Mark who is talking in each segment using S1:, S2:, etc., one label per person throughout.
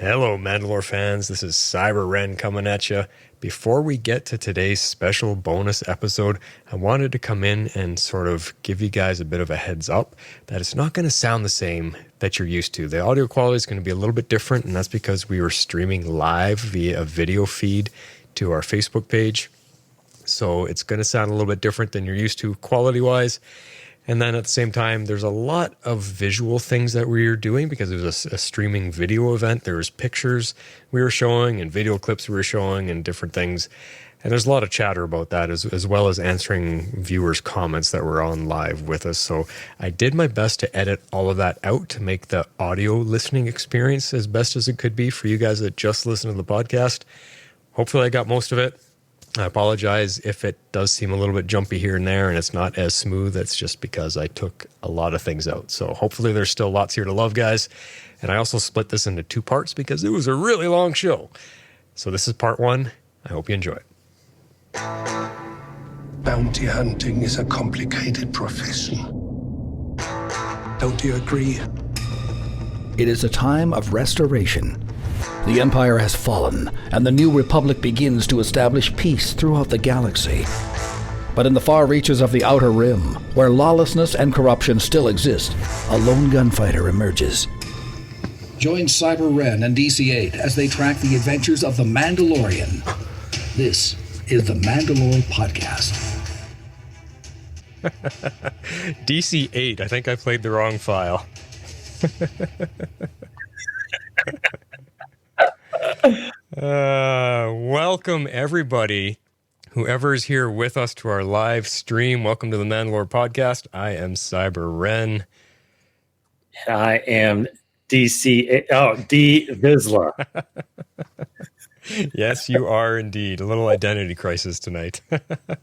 S1: Hello, Mandalore fans. This is Cyber Ren coming at you. Before we get to today's special bonus episode, I wanted to come in and sort of give you guys a bit of a heads up that it's not going to sound the same that you're used to. The audio quality is going to be a little bit different, and that's because we were streaming live via a video feed to our Facebook page. So it's going to sound a little bit different than you're used to quality-wise. And then at the same time, there's a lot of visual things that we were doing because it was a streaming video event. There was pictures we were showing and video clips we were showing and different things. And there's a lot of chatter about that as well as answering viewers' comments that were on live with us. So I did my best to edit all of that out to make the audio listening experience as best as it could be for you guys that just listen to the podcast. Hopefully I got most of it. I apologize if it does seem a little bit jumpy here and there and it's not as smooth. That's just because I took a lot of things out. So hopefully there's still lots here to love, guys. And I also split this into 2 parts because it was a really long show. So this is part 1. I hope you enjoy it.
S2: Bounty hunting is a complicated profession. Don't you agree?
S3: It is a time of restoration. The Empire has fallen, and the new Republic begins to establish peace throughout the galaxy. But in the far reaches of the Outer Rim, where lawlessness and corruption still exist, a lone gunfighter emerges. Join Cyber Ren and DC-8 as they track the adventures of the Mandalorian. This is the MandaLore Podcast.
S1: DC-8, I think I played the wrong file. Welcome everybody, whoever is here with us to our live stream. Welcome to the MandaLore Podcast. I am Cyber Ren.
S4: I am D Vizsla.
S1: Yes, you are indeed. A little identity crisis tonight.
S4: Yeah,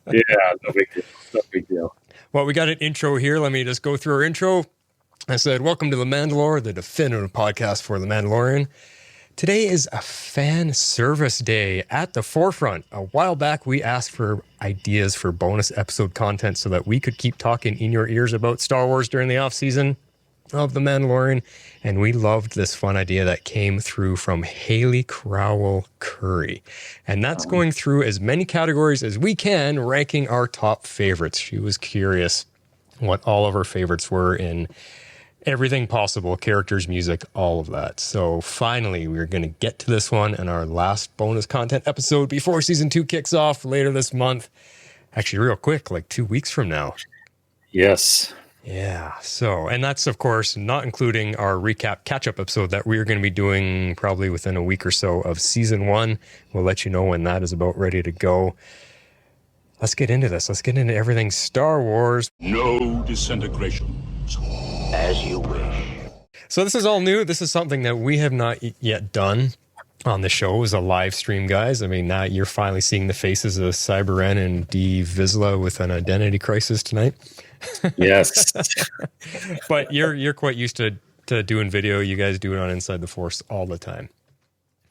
S4: no big deal. No big deal.
S1: Well, we got an intro here. Let me just go through our intro. I said, welcome to the MandaLore, the definitive podcast for the Mandalorian. Today is a fan service day at the forefront. A while back, we asked for ideas for bonus episode content so that we could keep talking in your ears about Star Wars during the off-season of The Mandalorian. And we loved this fun idea that came through from Haley Crowell Curry. And that's going through as many categories as we can, ranking our top favorites. She was curious what all of her favorites were in everything possible, characters, music, all of that. So finally, we're going to get to this one in our last bonus content episode before season 2 kicks off later this month. Actually, real quick, like 2 weeks from now.
S4: Yes.
S1: Yeah. So, and that's, of course, not including our recap catch-up episode that we are going to be doing probably within a week or so of season 1. We'll let you know when that is about ready to go. Let's get into this. Let's get into everything Star Wars.
S5: No disintegration.
S6: As you wish.
S1: So this is all new. This is something that we have not yet done on the show as a live stream, guys. I mean, now you're finally seeing the faces of Cyber Ren and D Vizsla with an identity crisis tonight.
S4: Yes.
S1: But you're quite used to doing video. You guys do it on Inside the Force all the time.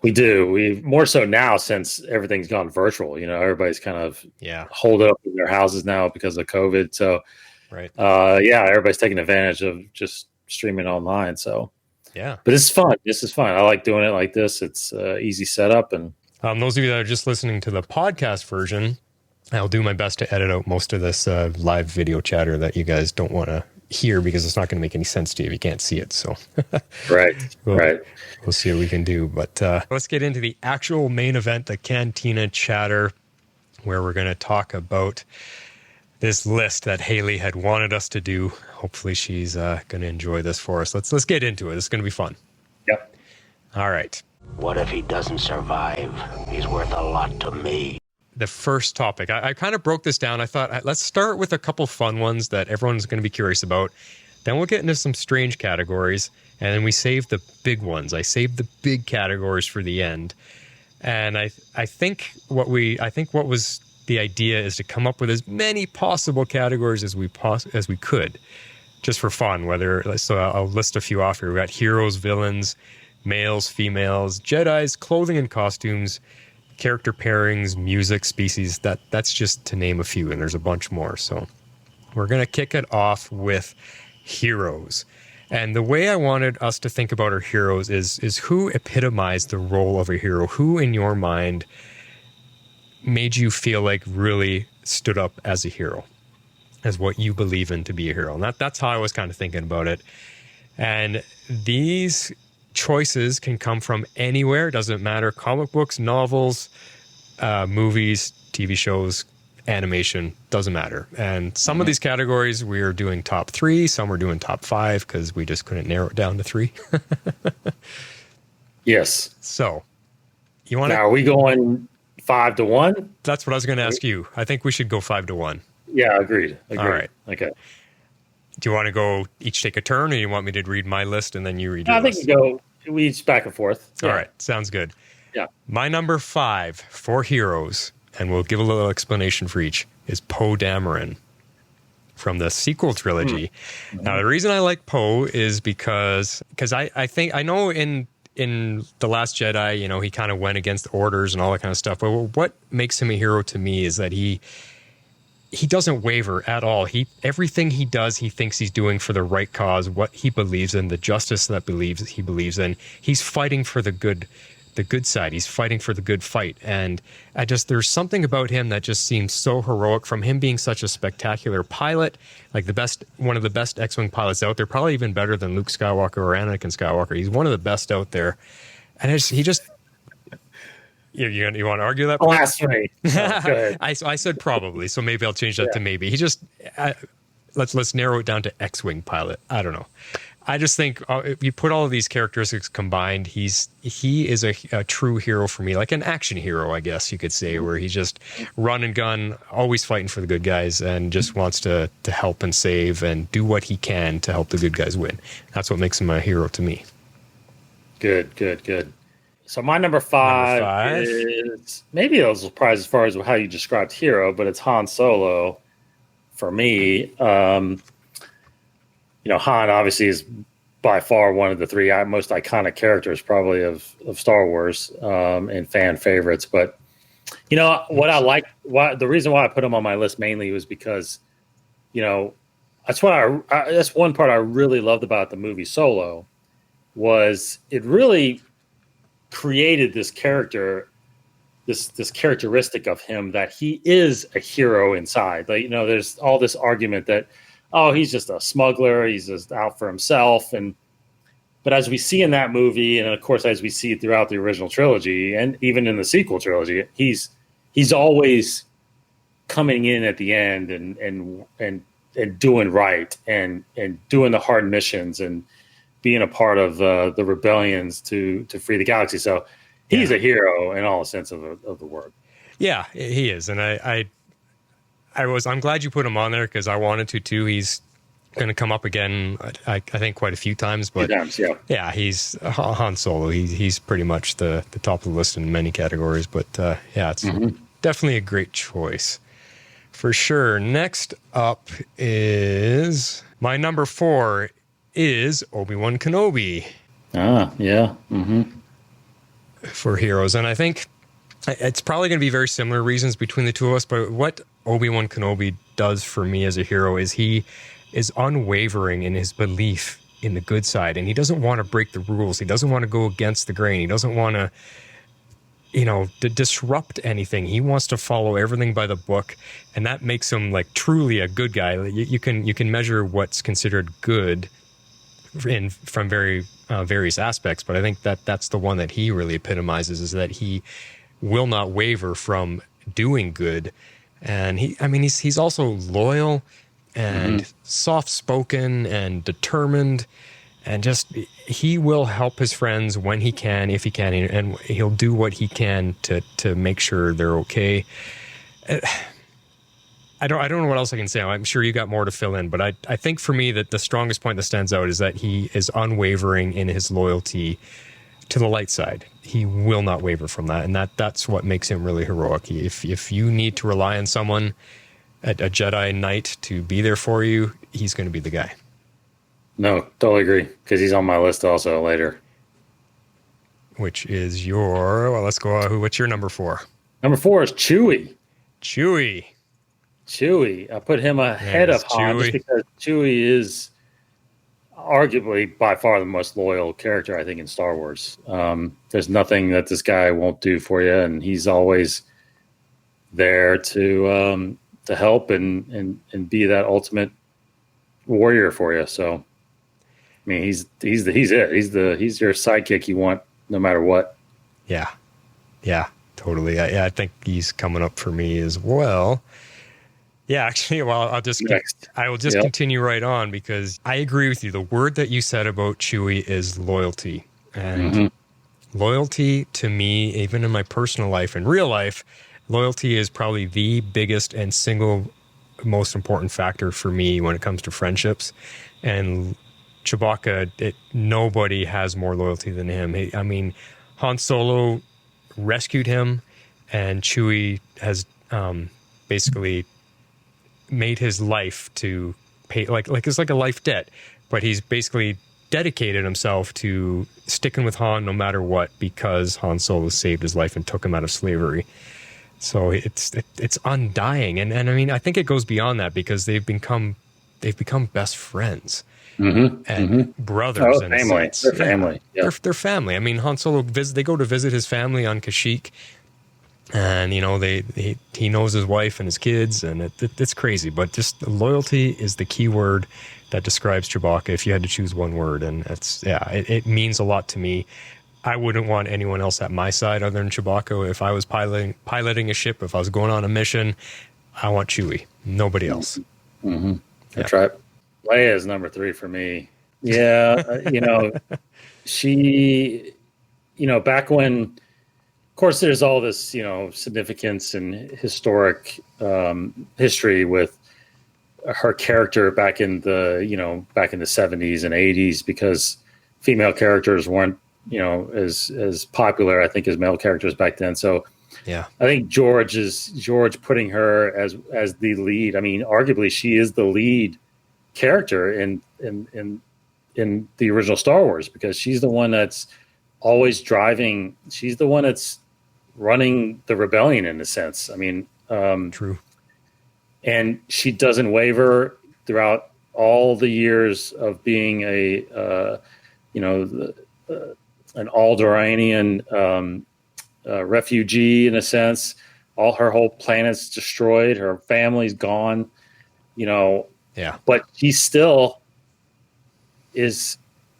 S4: We do. We more so now since everything's gone virtual. You know, everybody's kind of holed up in their houses now because of COVID. So
S1: right.
S4: Everybody's taking advantage of just streaming online. So
S1: yeah,
S4: but it's fun. This is fun. I like doing it like this. It's easy setup. And
S1: those of you that are just listening to the podcast version, I'll do my best to edit out most of this live video chatter that you guys don't want to hear because it's not going to make any sense to you if you can't see it. So
S4: right.
S1: We'll see what we can do. But let's get into the actual main event, the Cantina Chatter, where we're going to talk about this list that Haley had wanted us to do. Hopefully she's going to enjoy this for us. Let's get into it. It's going to be fun.
S4: Yep.
S1: All right.
S6: What if he doesn't survive? He's worth a lot to me.
S1: The first topic, I kind of broke this down. I thought, let's start with a couple fun ones that everyone's going to be curious about. Then we'll get into some strange categories, and then we save the big ones. I saved the big categories for the end. And I think what was the idea is to come up with as many possible categories as we could, just for fun. So I'll list a few off here. We got heroes, villains, males, females, Jedis, clothing and costumes, character pairings, music, species. That's just to name a few, and there's a bunch more. So we're gonna kick it off with heroes. And the way I wanted us to think about our heroes is who epitomized the role of a hero? Who in your mind made you feel like really stood up as a hero, as what you believe in to be a hero? And that's how I was kind of thinking about it. And these choices can come from anywhere. It doesn't matter. Comic books, novels, movies, TV shows, animation, doesn't matter. And some of these categories we are doing top 3, some we're doing top 5 because we just couldn't narrow it down to 3.
S4: Yes.
S1: So you want to...
S4: Now, are we going 5-1?
S1: That's what I was going to ask you. I think we should go 5-1.
S4: Yeah, agreed.
S1: All right.
S4: Okay.
S1: Do you want to go each take a turn, or you want me to read my list and then you read your list?
S4: I think we each back and forth. Yeah.
S1: All right. Sounds good.
S4: Yeah.
S1: My number 5 for heroes, and we'll give a little explanation for each, is Poe Dameron from the sequel trilogy. Now, the reason I like Poe is because I think, I know in The Last Jedi, he kind of went against orders and all that kind of stuff. But what makes him a hero to me is that he doesn't waver at all. Everything he does, he thinks he's doing for the right cause, what he believes in, the justice that he believes in. He's fighting for the good side. He's fighting for the good fight. And there's something about him that just seems so heroic, from him being such a spectacular pilot, like one of the best X-Wing pilots out there, probably even better than Luke Skywalker or Anakin Skywalker. He's one of the best out there. And you want to argue that?
S4: Blasphemy. Go ahead.
S1: I said probably, so maybe I'll change that to maybe. Let's narrow it down to X-Wing pilot. I don't know. I just think if you put all of these characteristics combined, he is a true hero for me, like an action hero, I guess you could say, where he's just run and gun, always fighting for the good guys, and just wants to help and save and do what he can to help the good guys win. That's what makes him a hero to me.
S4: Good. So my number five is maybe a surprise as far as how you described hero, but it's Han Solo for me. Han obviously is by far one of the 3 most iconic characters probably of Star Wars and fan favorites. But what I like, the reason why I put him on my list mainly was because that's one part I really loved about the movie Solo, was it really created this character, this characteristic of him that he is a hero inside. Like, there's all this argument that, oh, he's just a smuggler, he's just out for himself. But as we see in that movie, and of course as we see throughout the original trilogy and even in the sequel trilogy, he's always coming in at the end and doing right and doing the hard missions and being a part of the rebellions to free the galaxy. So he's a hero in all sense of the word. Yeah,
S1: he is. And I'm glad you put him on there, because I wanted to too. He's going to come up again, I think, quite a few times. But yeah, he's Han Solo. He's pretty much the top of the list in many categories. But it's definitely a great choice for sure. Next up is my number 4 is Obi-Wan Kenobi. For heroes. And I think it's probably going to be very similar reasons between the two of us, but what Obi-Wan Kenobi does for me as a hero is he is unwavering in his belief in the good side, and he doesn't want to break the rules. He doesn't want to go against the grain. He doesn't want to disrupt anything. He wants to follow everything by the book, and that makes him like truly a good guy. You can measure what's considered good from various aspects, but I think that's the one that he really epitomizes, is that he will not waver from doing good. And he's also loyal and soft-spoken and determined, and just he will help his friends when he can, if he can, and he'll do what he can to make sure they're okay. I don't know what else I can say. I'm sure you got more to fill in, but I think for me that the strongest point that stands out is that he is unwavering in his loyalty to the light side. He will not waver from that, and that's what makes him really heroic. If you need to rely on someone, a Jedi Knight, to be there for you, he's going to be the guy.
S4: No, totally agree, because he's on my list also later.
S1: Which is let's go. What's your number 4?
S4: Number 4 is Chewie.
S1: Chewie.
S4: I put him ahead of Han just because Chewie is arguably by far the most loyal character, I think, in Star Wars. There's nothing that this guy won't do for you, and he's always there to help and be that ultimate warrior for you. So, I mean, he's it. He's your sidekick you want no matter what.
S1: Yeah, totally. I think he's coming up for me as well. Yeah, actually, well, I will just continue right on, because I agree with you. The word that you said about Chewie is loyalty. And loyalty to me, even in my personal life and real life, loyalty is probably the biggest and single most important factor for me when it comes to friendships. And Chewbacca, nobody has more loyalty than him. I mean, Han Solo rescued him, and Chewie has basically made his life to pay, like it's like a life debt, but he's basically dedicated himself to sticking with Han no matter what, because Han Solo saved his life and took him out of slavery. So it's undying, and I mean, I think it goes beyond that, because they've become best friends and brothers and
S4: family. They're family.
S1: Yeah. They're family. I mean, Han Solo they go to visit his family on Kashyyyk. And, you know, he knows his wife and his kids, and it's crazy. But just loyalty is the key word that describes Chewbacca, if you had to choose one word. And it means a lot to me. I wouldn't want anyone else at my side other than Chewbacca. If I was piloting a ship, if I was going on a mission, I want Chewie. Nobody else.
S4: Mm-hmm. That's right. Leia is number 3 for me. Yeah, she, back when... Of course, there's all this, significance and historic history with her character back in the 70s and 80s, because female characters weren't, as popular, I think, as male characters back then. So, yeah, I think George putting her as the lead. I mean, arguably, she is the lead character in the original Star Wars, because she's the one that's always driving. She's the one that's running the rebellion, in a sense. I mean,
S1: true. And
S4: she doesn't waver throughout all the years of being an Alderaanian refugee, in a sense. Her whole planet's destroyed. Her family's gone.
S1: Yeah.
S4: But she still is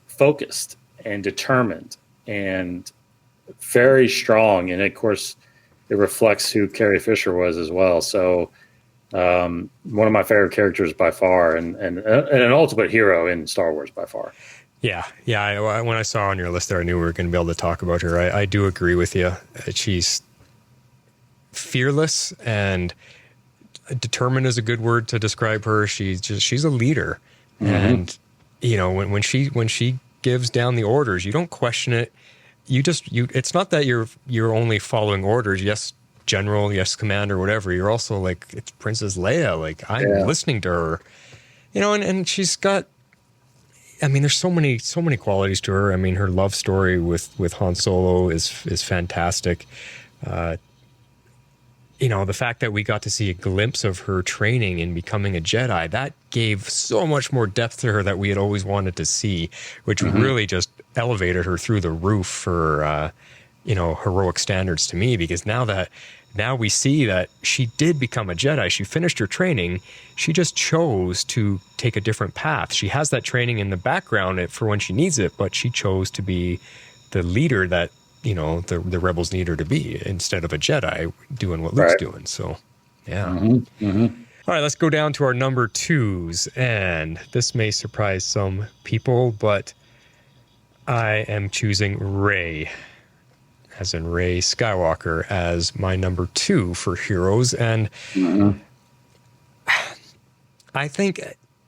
S4: focused and determined and very strong, and of course it reflects who Carrie Fisher was as well. So one of my favorite characters by far, and an ultimate hero in Star Wars by far.
S1: Yeah. When I saw on your list there, I knew we were going to be able to talk about her. I do agree with you. She's fearless, and determined is a good word to describe her. She's a leader, and when she gives down the orders, you don't question it. It's not that you're only following orders. Yes, General, yes, Commander, whatever. You're also like, it's Princess Leia. Like, I'm listening to her, and she's got, I mean, there's so many qualities to her. I mean, her love story with Han Solo is fantastic. The fact that we got to see a glimpse of her training and becoming a Jedi, that gave so much more depth to her that we had always wanted to see, which really just elevated her through the roof for, heroic standards to me, because now we see that she did become a Jedi. She finished her training. She just chose to take a different path. She has that training in the background for when she needs it, but she chose to be the leader that, the rebels need her to be, instead of a Jedi doing what Luke's doing. So, yeah. All right, let's go down to our number 2s. And this may surprise some people, but I am choosing Rey, as in Rey Skywalker, as my number 2 for heroes. And I think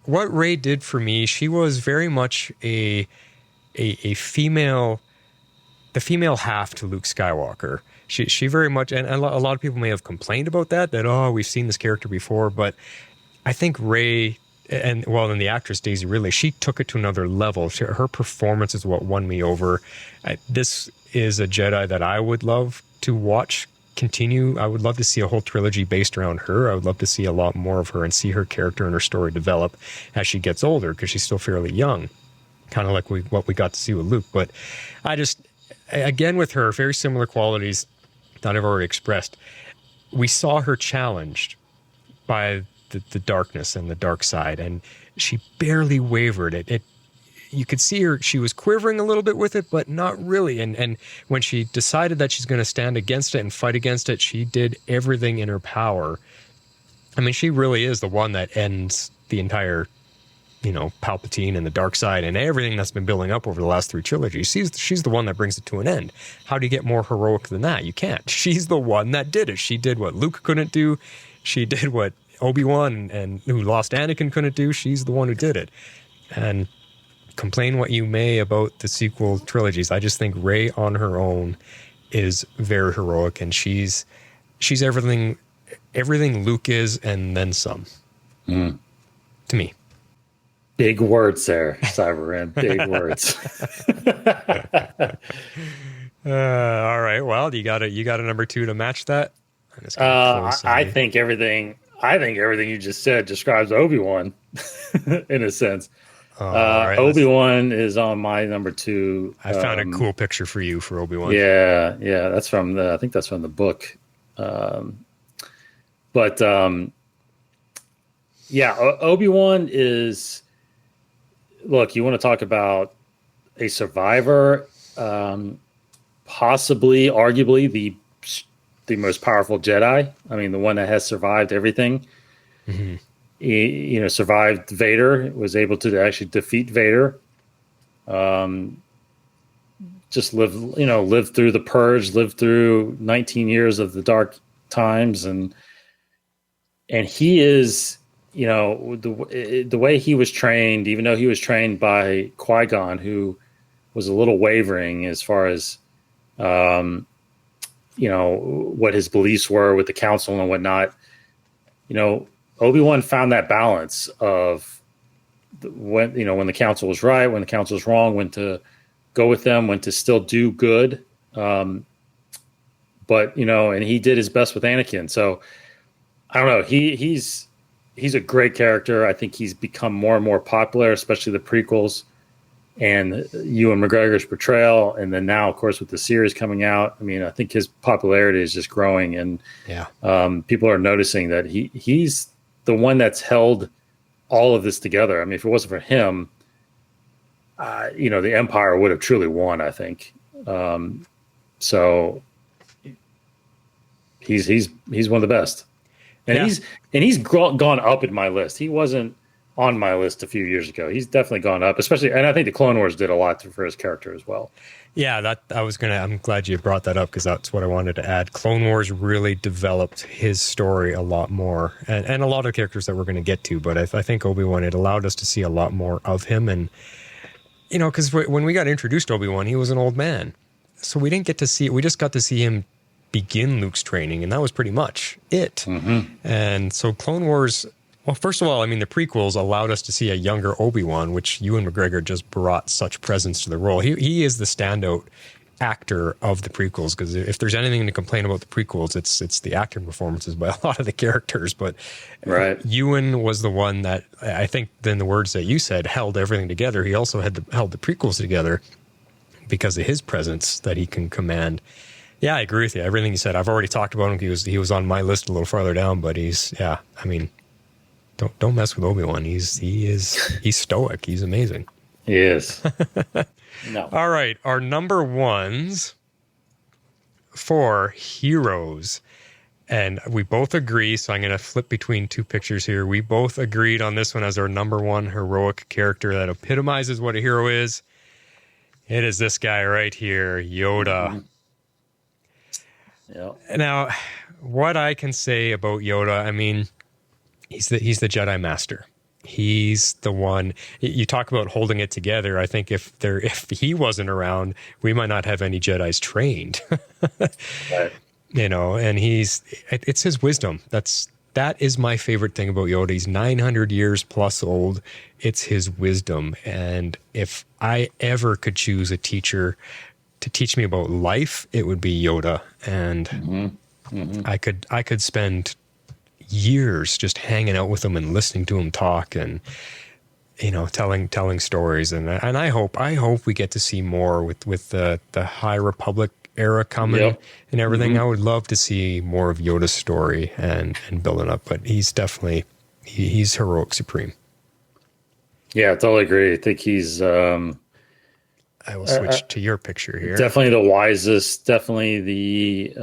S1: what Rey did for me, she was very much a female, the female half to Luke Skywalker. She very much, and a lot of people may have complained about that, we've seen this character before, but I think Rey, and the actress Daisy Ridley, she took it to another level. Her performance is what won me over. This is a Jedi that I would love to watch continue. I would love to see a whole trilogy based around her. I would love to see a lot more of her and see her character and her story develop as she gets older, because she's still fairly young. kind of like what we got to see with Luke. But again, with her, very similar qualities that I've already expressed. We saw her challenged by the darkness and the dark side, and she barely wavered. You could see her, she was quivering a little bit with it, but not really. And when she decided that she's going to stand against it and fight against it, she did everything in her power. I mean, she really is the one that ends the entire, Palpatine and the dark side and everything that's been building up over the last 3 trilogies. She's the one that brings it to an end. How do you get more heroic than that? You can't. She's the one that did it. She did what Luke couldn't do. She did what Obi-Wan and who lost Anakin couldn't do. She's the one who did it. And complain what you may about the sequel trilogies, I just think Rey on her own is very heroic, and she's everything Luke is and then some. To me.
S4: Big words there, Cyberman. Big words.
S1: All right. Well, you got a number 2 to match that.
S4: I think everything you just said describes Obi-Wan in a sense.
S1: Right,
S4: Obi-Wan is on my number 2.
S1: I found a cool picture for you for Obi-Wan.
S4: Yeah, that's from I think that's from the book. Obi-Wan is. Look, you want to talk about a survivor, possibly, arguably the most powerful Jedi. I mean, the one that has survived everything. Mm-hmm. He, survived Vader, was able to actually defeat Vader. Just lived through the Purge, lived through 19 years of the dark times, and he is, the way he was trained, even though he was trained by Qui-Gon, who was a little wavering as far as, what his beliefs were with the council and whatnot. Obi-Wan found that balance of when the council was right, when the council was wrong, when to go with them, when to still do good. And he did his best with Anakin. So I don't know. He's a great character. I think he's become more and more popular, especially the prequels and Ewan McGregor's portrayal. And then now, of course, with the series coming out, I mean, I think his popularity is just growing, and people are noticing that he's the one that's held all of this together. I mean, if it wasn't for him, the Empire would have truly won, I think. So he's one of the best. And he's gone up in my list. He wasn't on my list a few years ago. He's definitely gone up, especially, and I think the Clone Wars did a lot for his character as well.
S1: Yeah, I'm glad you brought that up, because that's what I wanted to add. Clone Wars really developed his story a lot more, and a lot of characters that we're going to get to, but I think Obi-Wan, it allowed us to see a lot more of him. And, because when we got introduced to Obi-Wan, he was an old man. So we just got to see him begin Luke's training, and that was pretty much it. Mm-hmm. And so Clone Wars, well, first of all, I mean, the prequels allowed us to see a younger Obi-Wan, which Ewan McGregor just brought such presence to the role. He is the standout actor of the prequels, because if there's anything to complain about the prequels, it's the acting performances by a lot of the characters. But Ewan was the one that, I think, then the words that you said, held everything together. He also held the prequels together because of his presence that he can command. Yeah, I agree with you. Everything you said, I've already talked about him. He was on my list a little farther down, but don't mess with Obi-Wan. He's stoic. He's amazing.
S4: He is. No.
S1: All right, our number 1s for heroes, and we both agree. So I'm going to flip between 2 pictures here. We both agreed on this one as our number 1 heroic character that epitomizes what a hero is. It is this guy right here, Yoda. Mm-hmm.
S4: Yep.
S1: Now, what I can say about Yoda, I mean, he's the Jedi Master. He's the one. You talk about holding it together. I think if he wasn't around, we might not have any Jedis trained.
S4: Right.
S1: And it's his wisdom. That is my favorite thing about Yoda. He's 900 years plus old. It's his wisdom. And if I ever could choose a teacher to teach me about life, it would be Yoda. And I could spend years just hanging out with him and listening to him talk. And telling stories, and I hope we get to see more with the High Republic era coming.
S4: Yep.
S1: And everything. I would love to see more of Yoda's story and building up, but he's definitely he's heroic supreme.
S4: Yeah, I totally agree. I think he's
S1: I will switch to your picture here.
S4: definitely the wisest. Definitely the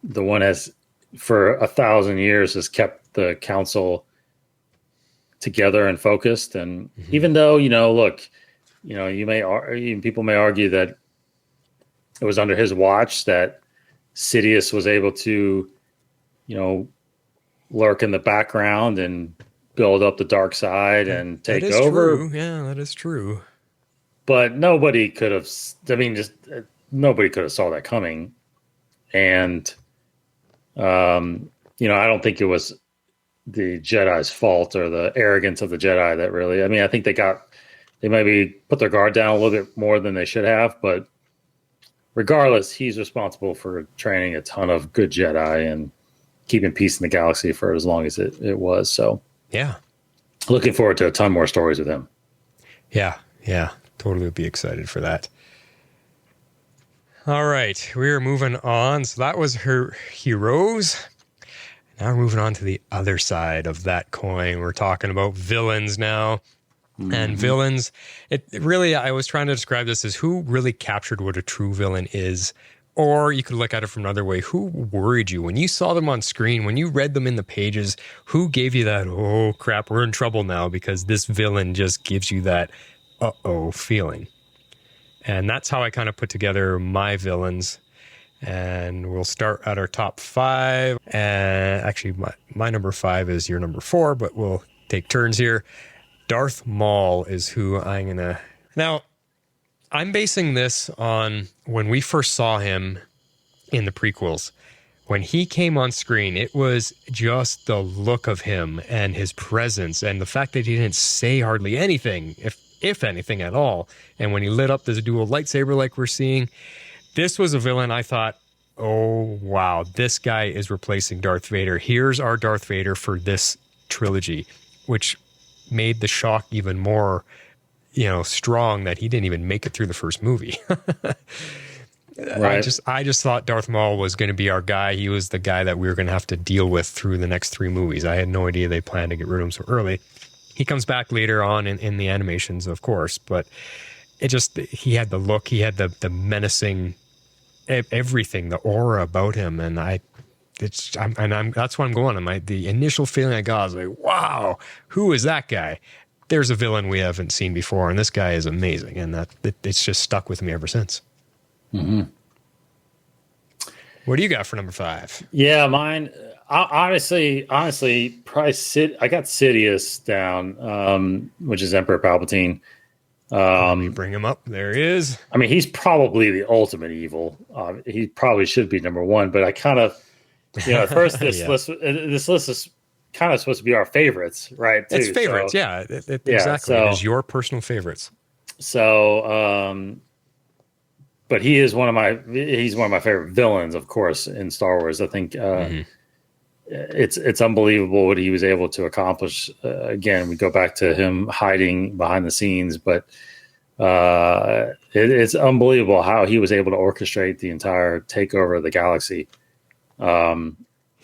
S4: one has for 1,000 years has kept the council together and focused. And even though look, people may argue that it was under his watch that Sidious was able to, lurk in the background and build up the dark side and take over.
S1: True. Yeah, that is true.
S4: But nobody could have. Nobody could have saw that coming. And, I don't think it was the Jedi's fault or the arrogance of the Jedi that really. I mean, I think they maybe put their guard down a little bit more than they should have, but. Regardless, he's responsible for training a ton of good Jedi and keeping peace in the galaxy for as long as it was. So,
S1: yeah,
S4: looking forward to a ton more stories with him.
S1: Yeah, totally would be excited for that. All right, we are moving on. So that was her heroes. Now we're moving on to the other side of that coin. We're talking about villains now. And villains, it really, I was trying to describe this as who really captured what a true villain is. Or you could look at it from another way. Who worried you when you saw them on screen, when you read them in the pages? Who gave you that, oh crap, we're in trouble now because this villain just gives you that uh-oh feeling? And that's how I kind of put together my villains. And we'll start at our top 5. And actually, my number 5 is your number 4, but we'll take turns here. Darth Maul is who I'm going to... Now, I'm basing this on when we first saw him in the prequels. When he came on screen, it was just the look of him and his presence and the fact that he didn't say hardly anything, if anything at all. And when he lit up this dual lightsaber like we're seeing, this was a villain I thought, oh, wow, this guy is replacing Darth Vader. Here's our Darth Vader for this trilogy, which... made the shock even more, strong that he didn't even make it through the first movie.
S4: Right.
S1: I just thought Darth Maul was going to be our guy. He was the guy that we were going to have to deal with through the next 3 movies. I had no idea they planned to get rid of him so early. He comes back later on in the animations, of course, but he had the look, he had the menacing everything, the aura about him, and that's why I'm going. The initial feeling I got was like, wow, who is that guy? There's a villain we haven't seen before, and this guy is amazing, and it's just stuck with me ever since. Mm-hmm. What do you got for number 5?
S4: Yeah, mine. Honestly, probably I got Sidious down, which is Emperor Palpatine.
S1: Let me bring him up. There he is.
S4: I mean, he's probably the ultimate evil. He probably should be number 1, but I kind of. At first this list is kind of supposed to be our favorites, right?
S1: It's favorites, yeah. Exactly. It is your personal favorites.
S4: So, but he's one of my favorite villains, of course, in Star Wars. I think it's unbelievable what he was able to accomplish. Again, we go back to him hiding behind the scenes, but it's unbelievable how he was able to orchestrate the entire takeover of the galaxy. And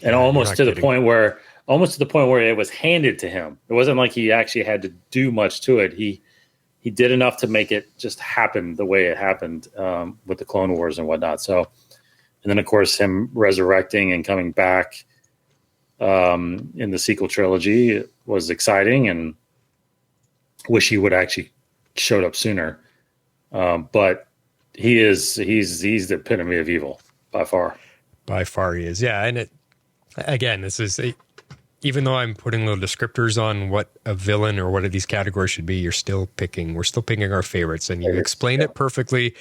S4: almost to the point where it was handed to him. It wasn't like he actually had to do much to it. He did enough to make it just happen the way it happened with the Clone Wars and whatnot. So, and then of course him resurrecting and coming back in the sequel trilogy was exciting, and wish he would actually showed up sooner. But he's the epitome of evil by far.
S1: By far he is. Yeah. And this is even though I'm putting little descriptors on what a villain or what these categories should be, we're still picking our favorites, and you explain it perfectly.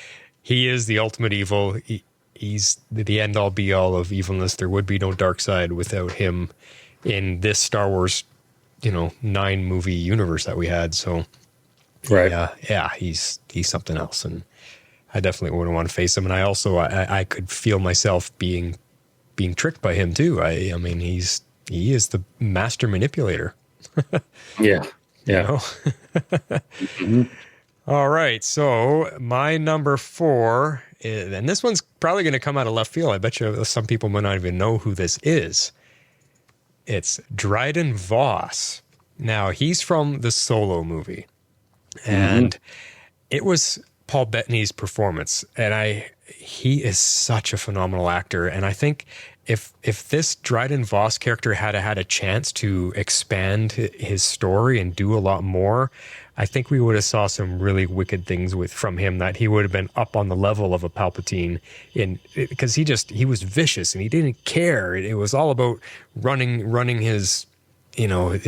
S1: He is the ultimate evil. He's the end all be all of evilness. There would be no dark side without him in this Star Wars, 9 movie universe that we had. So
S4: right.
S1: He's something else. And I definitely wouldn't want to face him. And I also, I could feel myself being tricked by him too. I mean, he is the master manipulator.
S4: Yeah. Yeah.
S1: All right. So my number 4, and this one's probably going to come out of left field. I bet you some people might not even know who this is. It's Dryden Voss. Now, he's from the Solo movie. And it was Paul Bettany's performance. And he is such a phenomenal actor. And I think if this Dryden Voss character had a chance to expand his story and do a lot more, I think we would have saw some really wicked things from him, that he would have been up on the level of a Palpatine because he was vicious and he didn't care. It was all about running his, boy,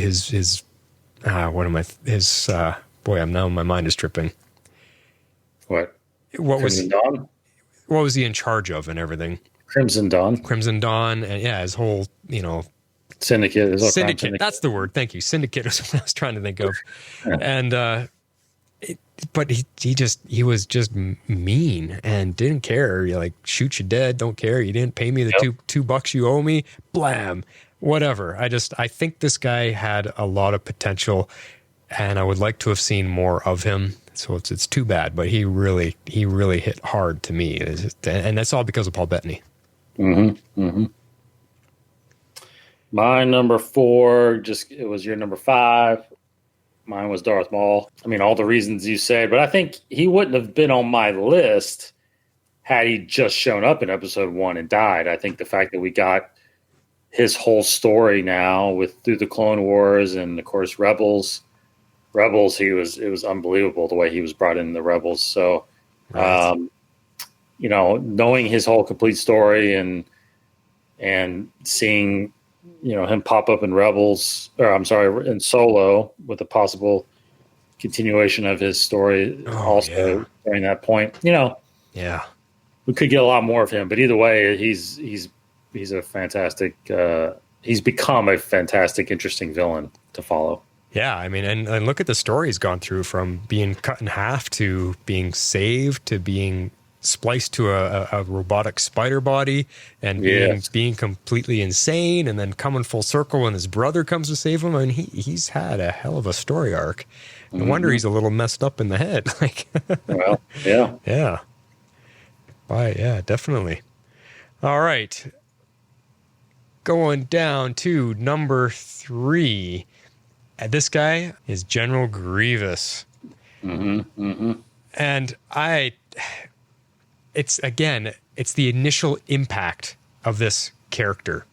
S1: my mind is tripping.
S4: What
S1: Crimson
S4: was Dawn?
S1: What was he in charge of and everything?
S4: Crimson Dawn,
S1: and his whole,
S4: Syndicate.
S1: Syndicate. That's the word. Thank you. Syndicate is what I was trying to think of. And, but he was just mean and didn't care. He like, shoot you dead. Don't care. You didn't pay me the $2 you owe me. Blam. Whatever. I think this guy had a lot of potential, and I would like to have seen more of him. So it's too bad, but he really hit hard to me, and that's all because of Paul Bettany.
S4: My number 4, it was your number 5. Mine was Darth Maul. I mean, all the reasons you said, but I think he wouldn't have been on my list had he just shown up in episode 1 and died. I think the fact that we got his whole story now through the Clone Wars and of course Rebels, it was unbelievable the way he was brought in the Rebels. So,
S1: Right.
S4: Knowing his whole complete story and seeing, him pop up in in Solo with a possible continuation of his story during that point,
S1: Yeah.
S4: we could get a lot more of him, but either way, he's a fantastic, he's become a fantastic, interesting villain to follow.
S1: Yeah, I mean, and look at the story he's gone through, from being cut in half to being saved to being spliced to a robotic spider body and being completely insane, and then coming full circle when his brother comes to save him. I mean, he's had a hell of a story arc. No wonder he's a little messed up in the head.
S4: Well, yeah.
S1: Yeah. Right, yeah, definitely. All right. Going down to number 3. This guy is General Grievous. And it's the initial impact of this character.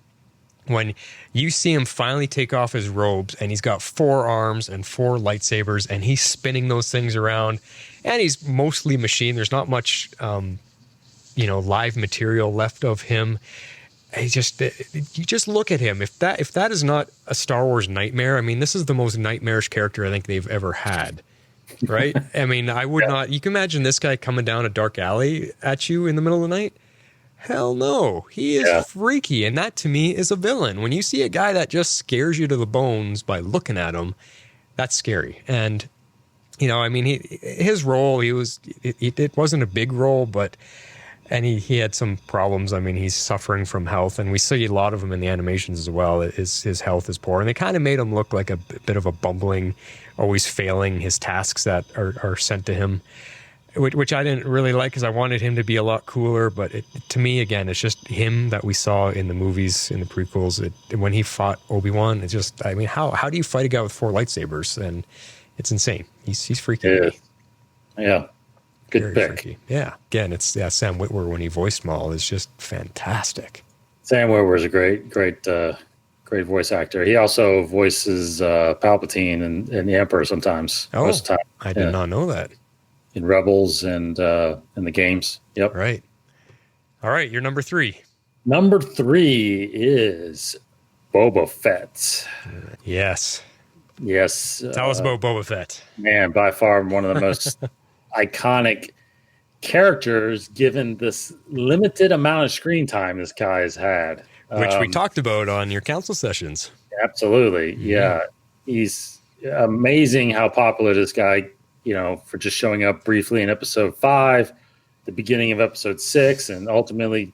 S1: When you see him finally take off his robes and he's got 4 arms and 4 lightsabers and he's spinning those things around, and he's mostly machine. There's not much, live material left of him. You just look at him. If that is not a Star Wars nightmare, I mean, this is the most nightmarish character I think they've ever had. Right? I mean, I would not. You can imagine this guy coming down a dark alley at you in the middle of the night. Hell no. He is freaky, and that to me is a villain. When you see a guy that just scares you to the bones by looking at him, that's scary. And I mean, his role, it wasn't a big role, but. And he had some problems. I mean, he's suffering from health, and we see a lot of him in the animations as well. His health is poor, and they kind of made him look like a bit of a bumbling, always failing his tasks that are sent to him, which I didn't really like because I wanted him to be a lot cooler. But to me, again, it's just him that we saw in the movies, in the prequels. When he fought Obi-Wan, it's just, I mean, how do you fight a guy with 4 lightsabers? And it's insane. He's freaky.
S4: Yeah. Good
S1: Very
S4: pick.
S1: freaky. Yeah. Again, it's Sam Witwer when he voiced Maul is just fantastic.
S4: Sam Witwer is a great voice actor. He also voices Palpatine and the Emperor sometimes. Most of the time.
S1: I did not know that.
S4: In Rebels and in the games. Yep.
S1: Right. All right. You're number 3.
S4: Number 3 is Boba Fett.
S1: Yes. Tell us about Boba Fett.
S4: Man, by far one of the most iconic characters, given this limited amount of screen time this guy has had,
S1: which we talked about on your council sessions.
S4: Absolutely. Yeah. He's amazing how popular this guy, for just showing up briefly in episode 5, the beginning of episode 6, and ultimately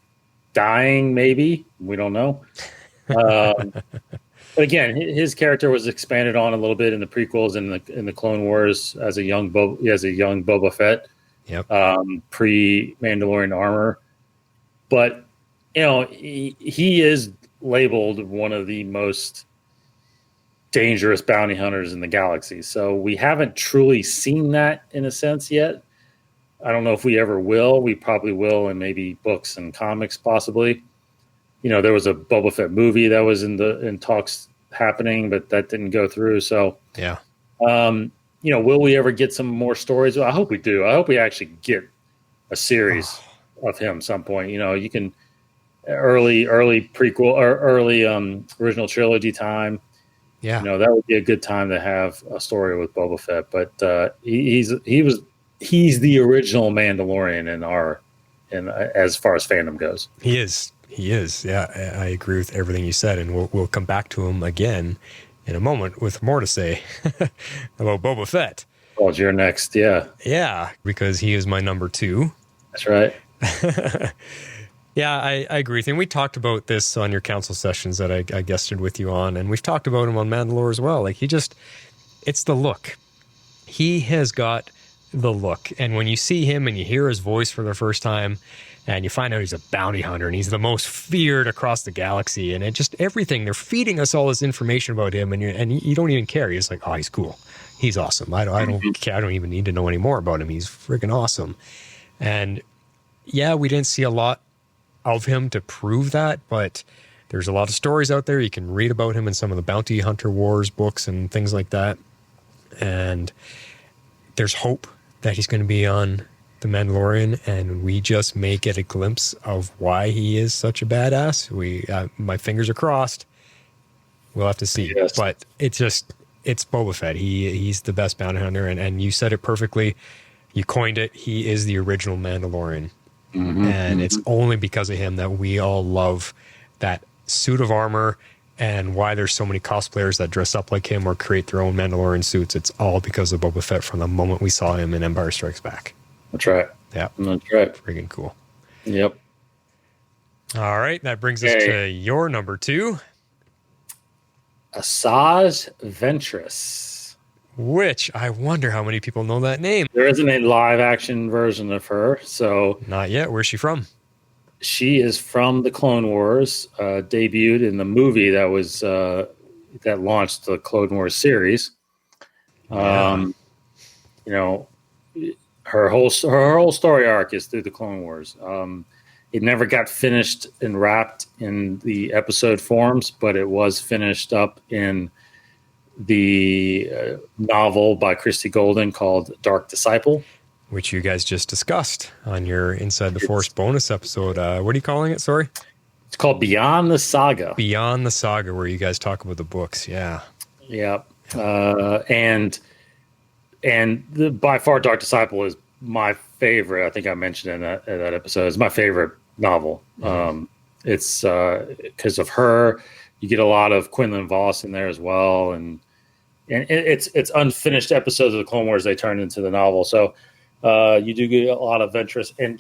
S4: dying, maybe. We don't know. But again, his character was expanded on a little bit in the prequels and in the Clone Wars as a young Boba Fett,
S1: Yep.
S4: pre Mandalorian armor. But he is labeled one of the most dangerous bounty hunters in the galaxy. So we haven't truly seen that in a sense yet. I don't know if we ever will. We probably will in maybe books and comics, possibly. There was a Boba Fett movie that was in talks happening, but that didn't go through. So,
S1: Yeah.
S4: Will we ever get some more stories? Well, I hope we do. I hope we actually get a series of him some point. You can early prequel or early original trilogy time.
S1: Yeah.
S4: That would be a good time to have a story with Boba Fett. But he's the original Mandalorian as far as fandom goes.
S1: He is. Yeah, I agree with everything you said, and we'll come back to him again in a moment with more to say about Boba Fett.
S4: Well, you're next, yeah.
S1: Yeah, because he is my number 2.
S4: That's right.
S1: Yeah, I agree with you. And we talked about this on your council sessions that I guested with you on, and we've talked about him on Mandalore as well. Like, it's the look. He has got the look. And when you see him and you hear his voice for the first time, and you find out he's a bounty hunter and he's the most feared across the galaxy, and it just everything, they're feeding us all this information about him, and you don't even care. You're just like, oh, he's cool. He's awesome. I don't care. I don't even need to know any more about him. He's freaking awesome. And yeah, we didn't see a lot of him to prove that, but there's a lot of stories out there. You can read about him in some of the Bounty Hunter Wars books and things like that. And there's hope that he's going to be on The Mandalorian, and we just may get a glimpse of why he is such a badass. My fingers are crossed. We'll have to see.
S4: Yes.
S1: But it's Boba Fett. He's the best bounty hunter, and you said it perfectly. You coined it. He is the original Mandalorian. And it's only because of him that we all love that suit of armor, and why there's so many cosplayers that dress up like him or create their own Mandalorian suits. It's all because of Boba Fett from the moment we saw him in Empire Strikes Back.
S4: That's right.
S1: Yeah.
S4: That's right.
S1: Friggin' cool.
S4: Yep.
S1: All right. That brings us to your number 2.
S4: Asajj Ventress.
S1: Which I wonder how many people know that name.
S4: There isn't a live action version of her, so
S1: Not yet. Where's she from?
S4: she is from the Clone Wars, debuted in the movie that was that launched the Clone Wars series.
S1: Yeah.
S4: Her whole story arc is through the Clone Wars. It never got finished and wrapped in the episode forms, but it was finished up in the novel by Christy Golden called Dark Disciple.
S1: Which you guys just discussed on your Inside the Force bonus episode. What are you calling it? Sorry?
S4: It's called Beyond the Saga.
S1: Beyond the Saga, where you guys talk about the books. Yeah.
S4: Yeah. And by far Dark Disciple is my favorite. I think I mentioned in that episode. It's my favorite novel. It's because of her. You get a lot of Quinlan Voss in there as well, and it's unfinished episodes of the Clone Wars they turned into the novel. So you do get a lot of Ventress, and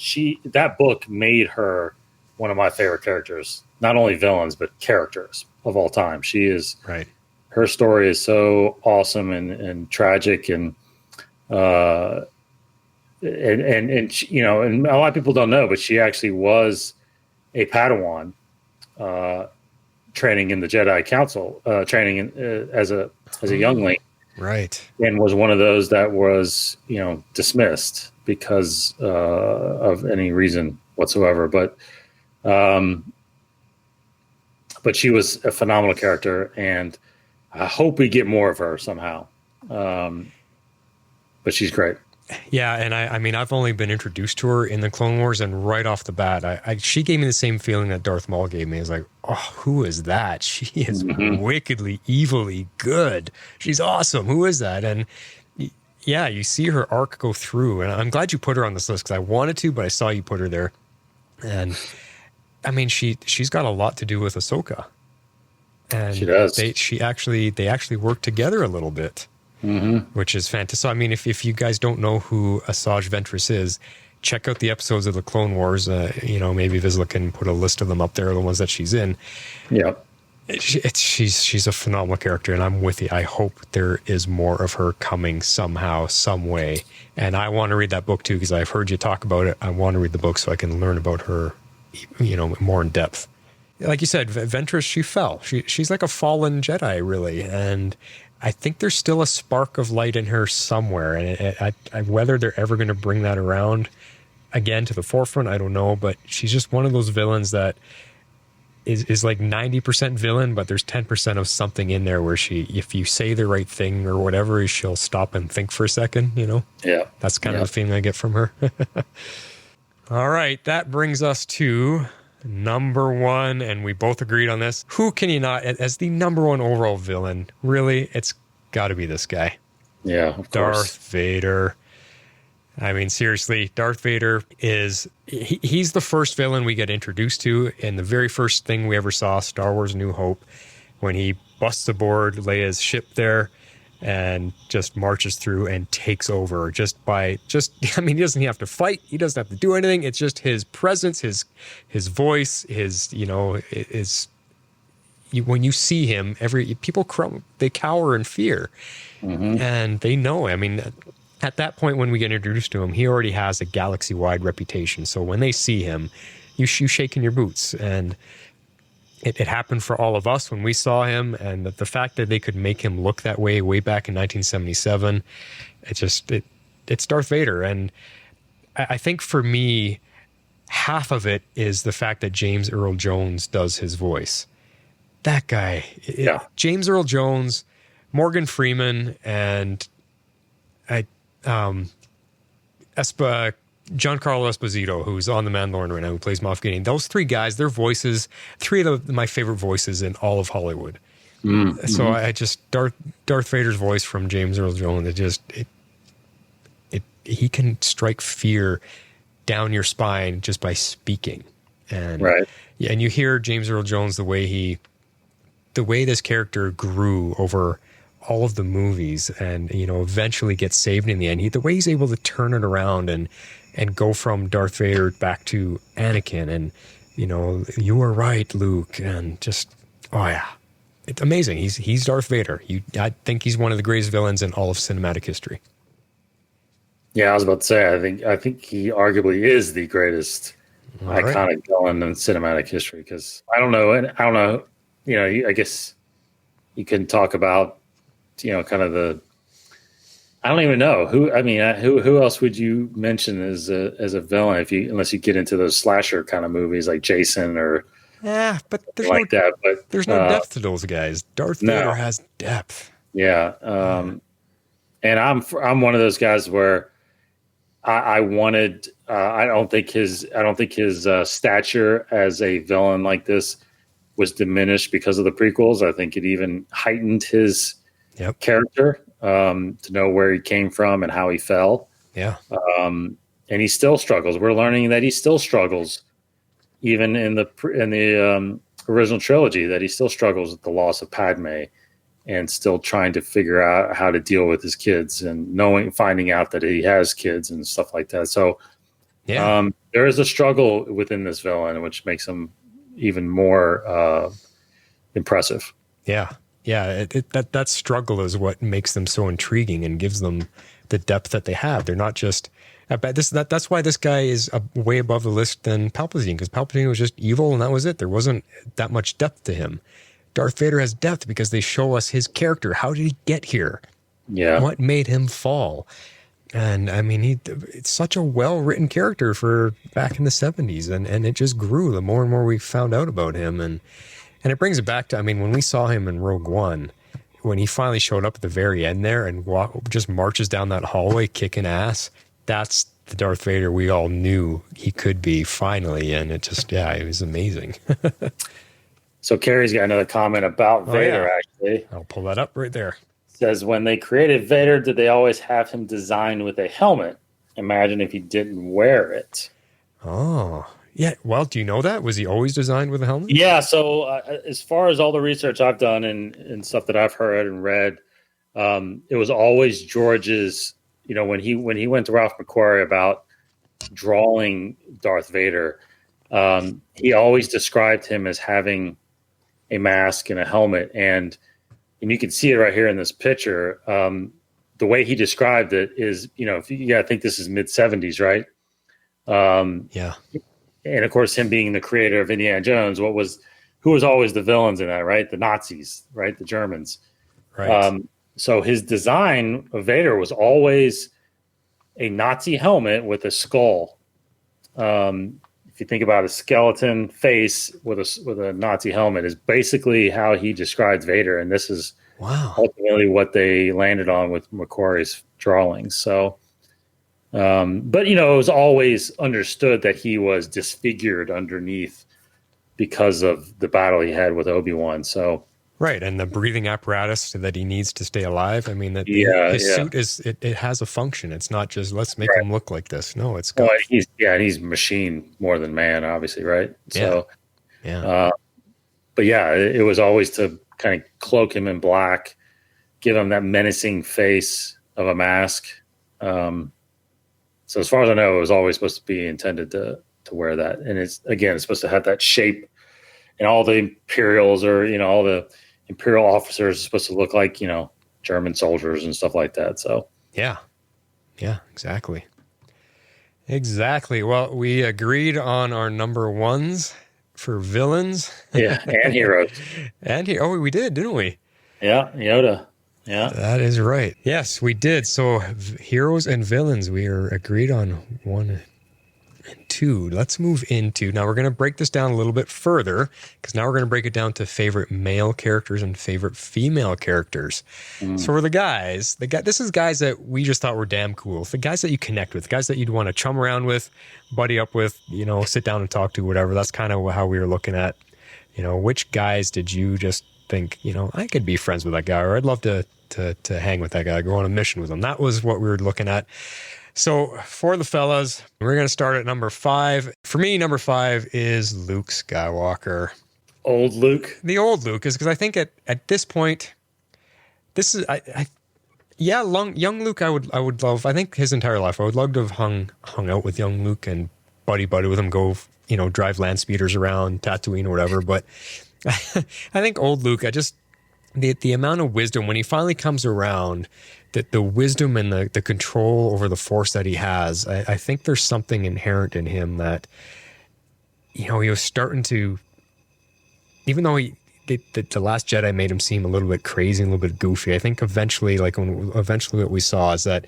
S4: that book made her one of my favorite characters. Not only villains, but characters of all time. She is
S1: right.
S4: Her story is so awesome and tragic, and she, and a lot of people don't know, but she actually was a Padawan. Training in the Jedi Council, as a youngling,
S1: right,
S4: and was one of those that was dismissed because of any reason whatsoever. But she was a phenomenal character, and I hope we get more of her somehow. But she's great.
S1: Yeah, and I mean, I've only been introduced to her in the Clone Wars, and right off the bat, she gave me the same feeling that Darth Maul gave me. It's like, oh, who is that? She is wickedly, evilly good. She's awesome. Who is that? And yeah, you see her arc go through, and I'm glad you put her on this list because I wanted to, but I saw you put her there. And I mean, she's got a lot to do with Ahsoka, and
S4: she does.
S1: They actually work together a little bit. Which is fantastic. So, I mean, if you guys don't know who Asajj Ventress is, check out the episodes of the Clone Wars. Maybe Vizsla can put a list of them up there, the ones that she's in.
S4: Yeah.
S1: She's a phenomenal character, and I'm with you. I hope there is more of her coming somehow, some way. And I want to read that book too, because I've heard you talk about it. I want to read the book so I can learn about her, more in depth. Like you said, Ventress, she fell. She's like a fallen Jedi, really, and I think there's still a spark of light in her somewhere. And whether they're ever going to bring that around again to the forefront, I don't know. But she's just one of those villains that is like 90% villain, but there's 10% of something in there where if you say the right thing or whatever, she'll stop and think for a second,
S4: Yeah.
S1: That's kind of the feeling I get from her. All right. That brings us to number one, and we both agreed on this. Who can you not, as the number one overall villain, really, it's got to be this guy.
S4: Yeah, of course.
S1: Darth Vader. I mean, seriously, Darth Vader he's the first villain we get introduced to in the very first thing we ever saw, Star Wars New Hope, when he busts aboard Leia's ship there and just marches through and takes over he doesn't have to fight. He doesn't have to do anything. It's just his presence, his voice, when you see him, people they cower in fear. Mm-hmm. And they know, at that point when we get introduced to him, he already has a galaxy-wide reputation. So when they see him, you shake in your boots. And it happened for all of us when we saw him. And the fact that they could make him look that way back in 1977, it's Darth Vader. And I think for me, half of it is the fact that James Earl Jones does his voice. That guy, James Earl Jones, Morgan Freeman, and Giancarlo Esposito, who's on The Mandalorian right now, who plays Moff Gideon. Those three guys, their voices, three of my favorite voices in all of Hollywood. Mm-hmm. So I just Darth Vader's voice from James Earl Jones. He can strike fear down your spine just by speaking. And
S4: right.
S1: Yeah, and you hear James Earl Jones the way this character grew over all of the movies, and eventually gets saved in the end. The way he's able to turn it around and go from Darth Vader back to Anakin, and you were right, Luke, and just it's amazing. He's Darth Vader. I think he's one of the greatest villains in all of cinematic history.
S4: Yeah, I was about to say, I think he arguably is the greatest iconic villain in cinematic history. Because I don't know, I guess you can talk about kind of I don't even know who else would you mention as a villain unless you get into those slasher kind of movies like Jason or
S1: but there's there's no depth to those guys. Darth Vader has depth.
S4: Yeah, and I'm one of those guys where I wanted I don't think his stature as a villain like this was diminished because of the prequels. I think it even heightened his character, to know where he came from and how he fell. Yeah. And he still struggles. We're learning that he still struggles, even in the original trilogy, that he still struggles with the loss of Padme and still trying to figure out how to deal with his kids and finding out that he has kids and stuff like that. So there is a struggle within this villain, which makes him even more impressive.
S1: Yeah. Yeah, that struggle is what makes them so intriguing and gives them the depth that they have. They're not just that's why this guy is way above the list than Palpatine, because Palpatine was just evil and that was it. There wasn't that much depth to him. Darth Vader has depth because they show us his character. How did he get here? Yeah, what made him fall? And it's such a well-written character for back in the 70s, and it just grew the more and more we found out about him. And it brings it back to, when we saw him in Rogue One, when he finally showed up at the very end there and just marches down that hallway kicking ass, that's the Darth Vader we all knew he could be finally. And it just, it was amazing.
S4: So Carrie's got another comment about Vader, actually.
S1: I'll pull that up right there.
S4: Says, when they created Vader, did they always have him designed with a helmet? Imagine if he didn't wear it.
S1: Oh, yeah. Well, do you know that? Was he always designed with a helmet?
S4: Yeah. So as far as all the research I've done and stuff that I've heard and read, it was always George's, when he went to Ralph McQuarrie about drawing Darth Vader, he always described him as having a mask and a helmet, and you can see it right here in this picture. The way he described it is, if you got to think this is mid-70s, right?
S1: Yeah.
S4: And of course, him being the creator of Indiana Jones, who was always the villains in that, right? The Nazis, right? The Germans.
S1: Right.
S4: So his design of Vader was always a Nazi helmet with a skull. If you think about a skeleton face with a Nazi helmet, is basically how he describes Vader, and this is ultimately what they landed on with McQuarrie's drawings. So, but it was always understood that he was disfigured underneath because of the battle he had with Obi-Wan. So.
S1: Right, and the breathing apparatus that he needs to stay alive. I mean, his suit it has a function. It's not just let's make him look like this. No, it's got.
S4: Well, he's machine more than man, obviously, right? So, but it was always to kind of cloak him in black, give him that menacing face of a mask. So, as far as I know, it was always supposed to be intended to wear that, and it's supposed to have that shape, and all the Imperials all the Imperial officers are supposed to look like, German soldiers and stuff like that. So,
S1: yeah, exactly. Well, we agreed on our number ones for villains.
S4: Yeah, and heroes.
S1: We did, didn't we?
S4: Yeah, Yoda. Yeah.
S1: That is right. Yes, we did. So, heroes and villains, we are agreed on 1 and 2. Let's move into, now we're going to break this down a little bit further, because now we're going to break it down to favorite male characters and favorite female characters. So for the guys, this is guys that we just thought were damn cool. The guys that you connect with, guys that you'd want to chum around with, buddy up with, sit down and talk to, whatever. That's kind of how we were looking at, which guys did you just think, I could be friends with that guy, or I'd love to hang with that guy, go on a mission with him. That was what we were looking at. So for the fellas, we're going to start at number 5. For me, number 5 is Luke Skywalker.
S4: Old Luke?
S1: The old Luke is because I think at this point, this is, young Luke I would love. I think his entire life, I would love to have hung out with young Luke and buddy with him, go, drive land speeders around Tatooine or whatever. But I think old Luke, the amount of wisdom when he finally comes around, the wisdom and the control over the Force that he has, I think there's something inherent in him that, he was starting to, even though the Last Jedi made him seem a little bit crazy, a little bit goofy. I think eventually what we saw is that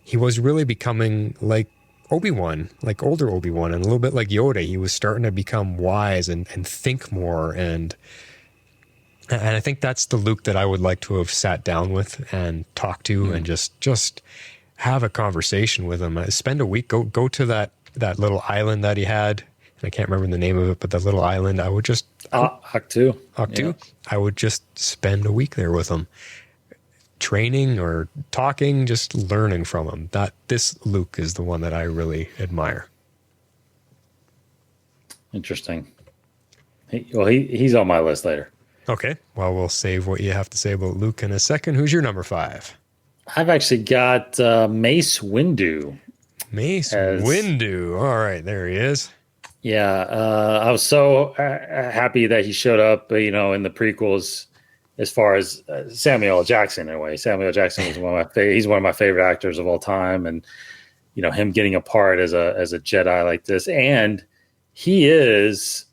S1: he was really becoming like Obi-Wan, like older Obi-Wan, and a little bit like Yoda. He was starting to become wise and think more, and I think that's the Luke that I would like to have sat down with and talked to and just have a conversation with him. Spend a week, go to that little island that he had. And I can't remember the name of it, but that little island, I would just...
S4: Ahch-To.
S1: Yeah. I would just spend a week there with him. Training or talking, just learning from him. This Luke is the one that I really admire.
S4: Interesting. He's on my list later.
S1: Okay. Well, we'll save what you have to say about Luke in a second. Who's your number 5?
S4: I've actually got Mace Windu.
S1: Windu. All right. There he is.
S4: Yeah. I was so happy that he showed up, in the prequels as far as Samuel L. Jackson, anyway. Samuel L. Jackson was he's one of my favorite actors of all time. And, him getting a part as a Jedi like this. And he is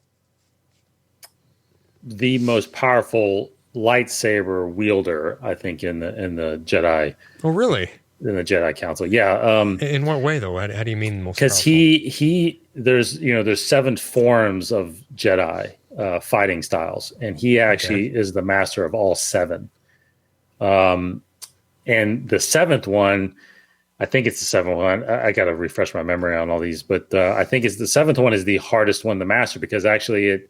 S4: the most powerful lightsaber wielder, I think, in the Jedi.
S1: Oh, really?
S4: In the Jedi Council, yeah.
S1: In what way, though? How do you mean most?
S4: Because there's 7 forms of Jedi fighting styles, and he actually is the master of all 7. And the 7th one, I think it's the 7th one. I got to refresh my memory on all these, but I think it's the 7th one is the hardest one to master because actually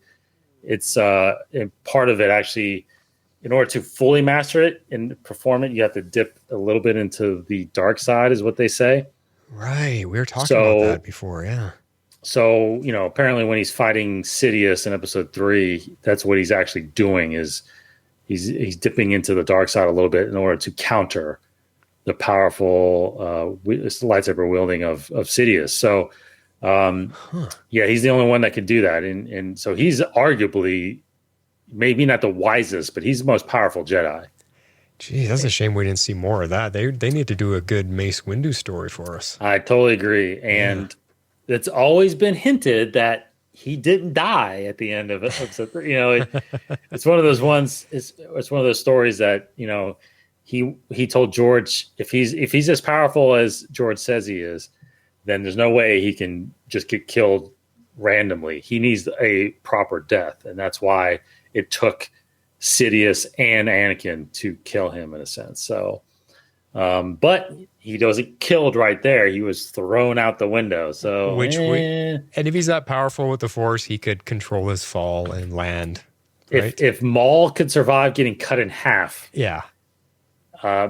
S4: it's part of it actually, in order to fully master it and perform it, you have to dip a little bit into the dark side, is what they say.
S1: Right. We were talking about that before. Yeah.
S4: So, apparently when he's fighting Sidious in episode 3, that's what he's actually doing is he's dipping into the dark side a little bit in order to counter the powerful lightsaber wielding of Sidious. So, he's the only one that can do that. And so he's arguably, maybe not the wisest, but he's the most powerful Jedi.
S1: Gee, that's a shame we didn't see more of that. They need to do a good Mace Windu story for us.
S4: I totally agree. And it's always been hinted that he didn't die at the end of episode 3. It's one of those ones. It's one of those stories that, he told George, if he's as powerful as George says he is, then there's no way he can just get killed randomly. He needs a proper death. And that's why it took Sidious and Anakin to kill him in a sense. So, but he wasn't killed right there. He was thrown out the window. So,
S1: and if he's that powerful with the Force, he could control his fall and land. Right?
S4: If Maul could survive getting cut in half,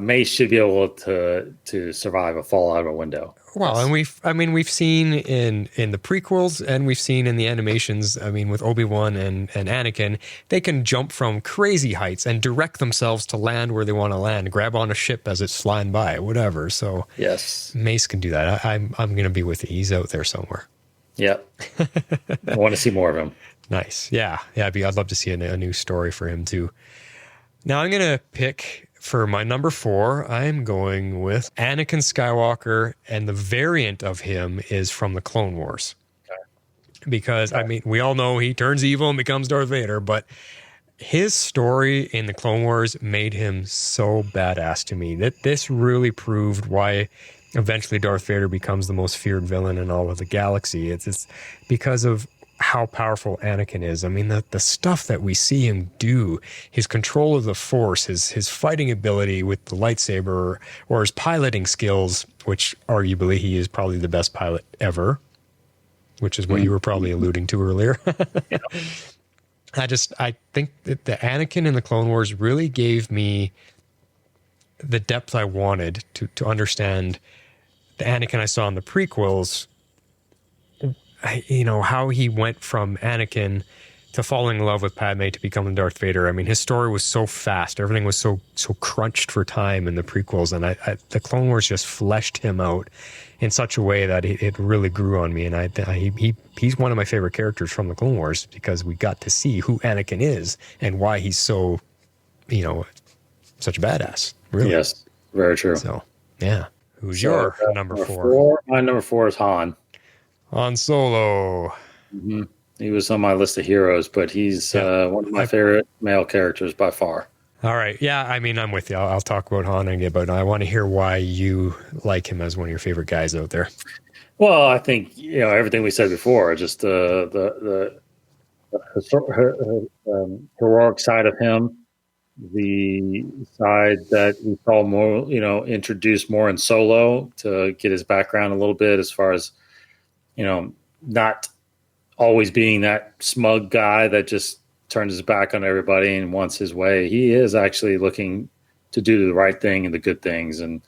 S4: Mace should be able to survive a fall out of a window.
S1: Well, and we've seen in the prequels and we've seen in the animations, with Obi-Wan and Anakin, they can jump from crazy heights and direct themselves to land where they want to land, grab on a ship as it's flying by, whatever. So
S4: yes,
S1: Mace can do that. I'm going to be with you. He's out there somewhere.
S4: Yep. I want to see more of him.
S1: Nice. Yeah. I'd love to see a new story for him too. Now I'm going to pick... For my number 4, I'm going with Anakin Skywalker, and the variant of him is from the Clone Wars. Okay. Because, we all know he turns evil and becomes Darth Vader, but his story in the Clone Wars made him so badass to me. That this really proved why eventually Darth Vader becomes the most feared villain in all of the galaxy. It's because of how powerful Anakin is. The stuff that we see him do, his control of the Force, his fighting ability with the lightsaber, or his piloting skills, which arguably he is probably the best pilot ever, which is what you were probably alluding to earlier. I think that the Anakin in the Clone Wars really gave me the depth I wanted to understand the Anakin I saw in the prequels. How he went from Anakin to falling in love with Padme to becoming Darth Vader. His story was so fast. Everything was so crunched for time in the prequels. And the Clone Wars just fleshed him out in such a way that it really grew on me. And he's one of my favorite characters from the Clone Wars because we got to see who Anakin is and why he's so, such a badass. Really.
S4: Yes, very true.
S1: So, yeah. Who's your number
S4: 4? My number 4 is Han.
S1: Han Solo.
S4: Mm-hmm. He was on my list of heroes, but he's one of my favorite male characters by far.
S1: All right. Yeah, I'm with you. I'll talk about Han again, but I want to hear why you like him as one of your favorite guys out there.
S4: Well, I think, everything we said before, just the heroic side of him, the side that we saw more, introduced more in Solo to get his background a little bit as far as, not always being that smug guy that just turns his back on everybody and wants his way. He is actually looking to do the right thing and the good things. And,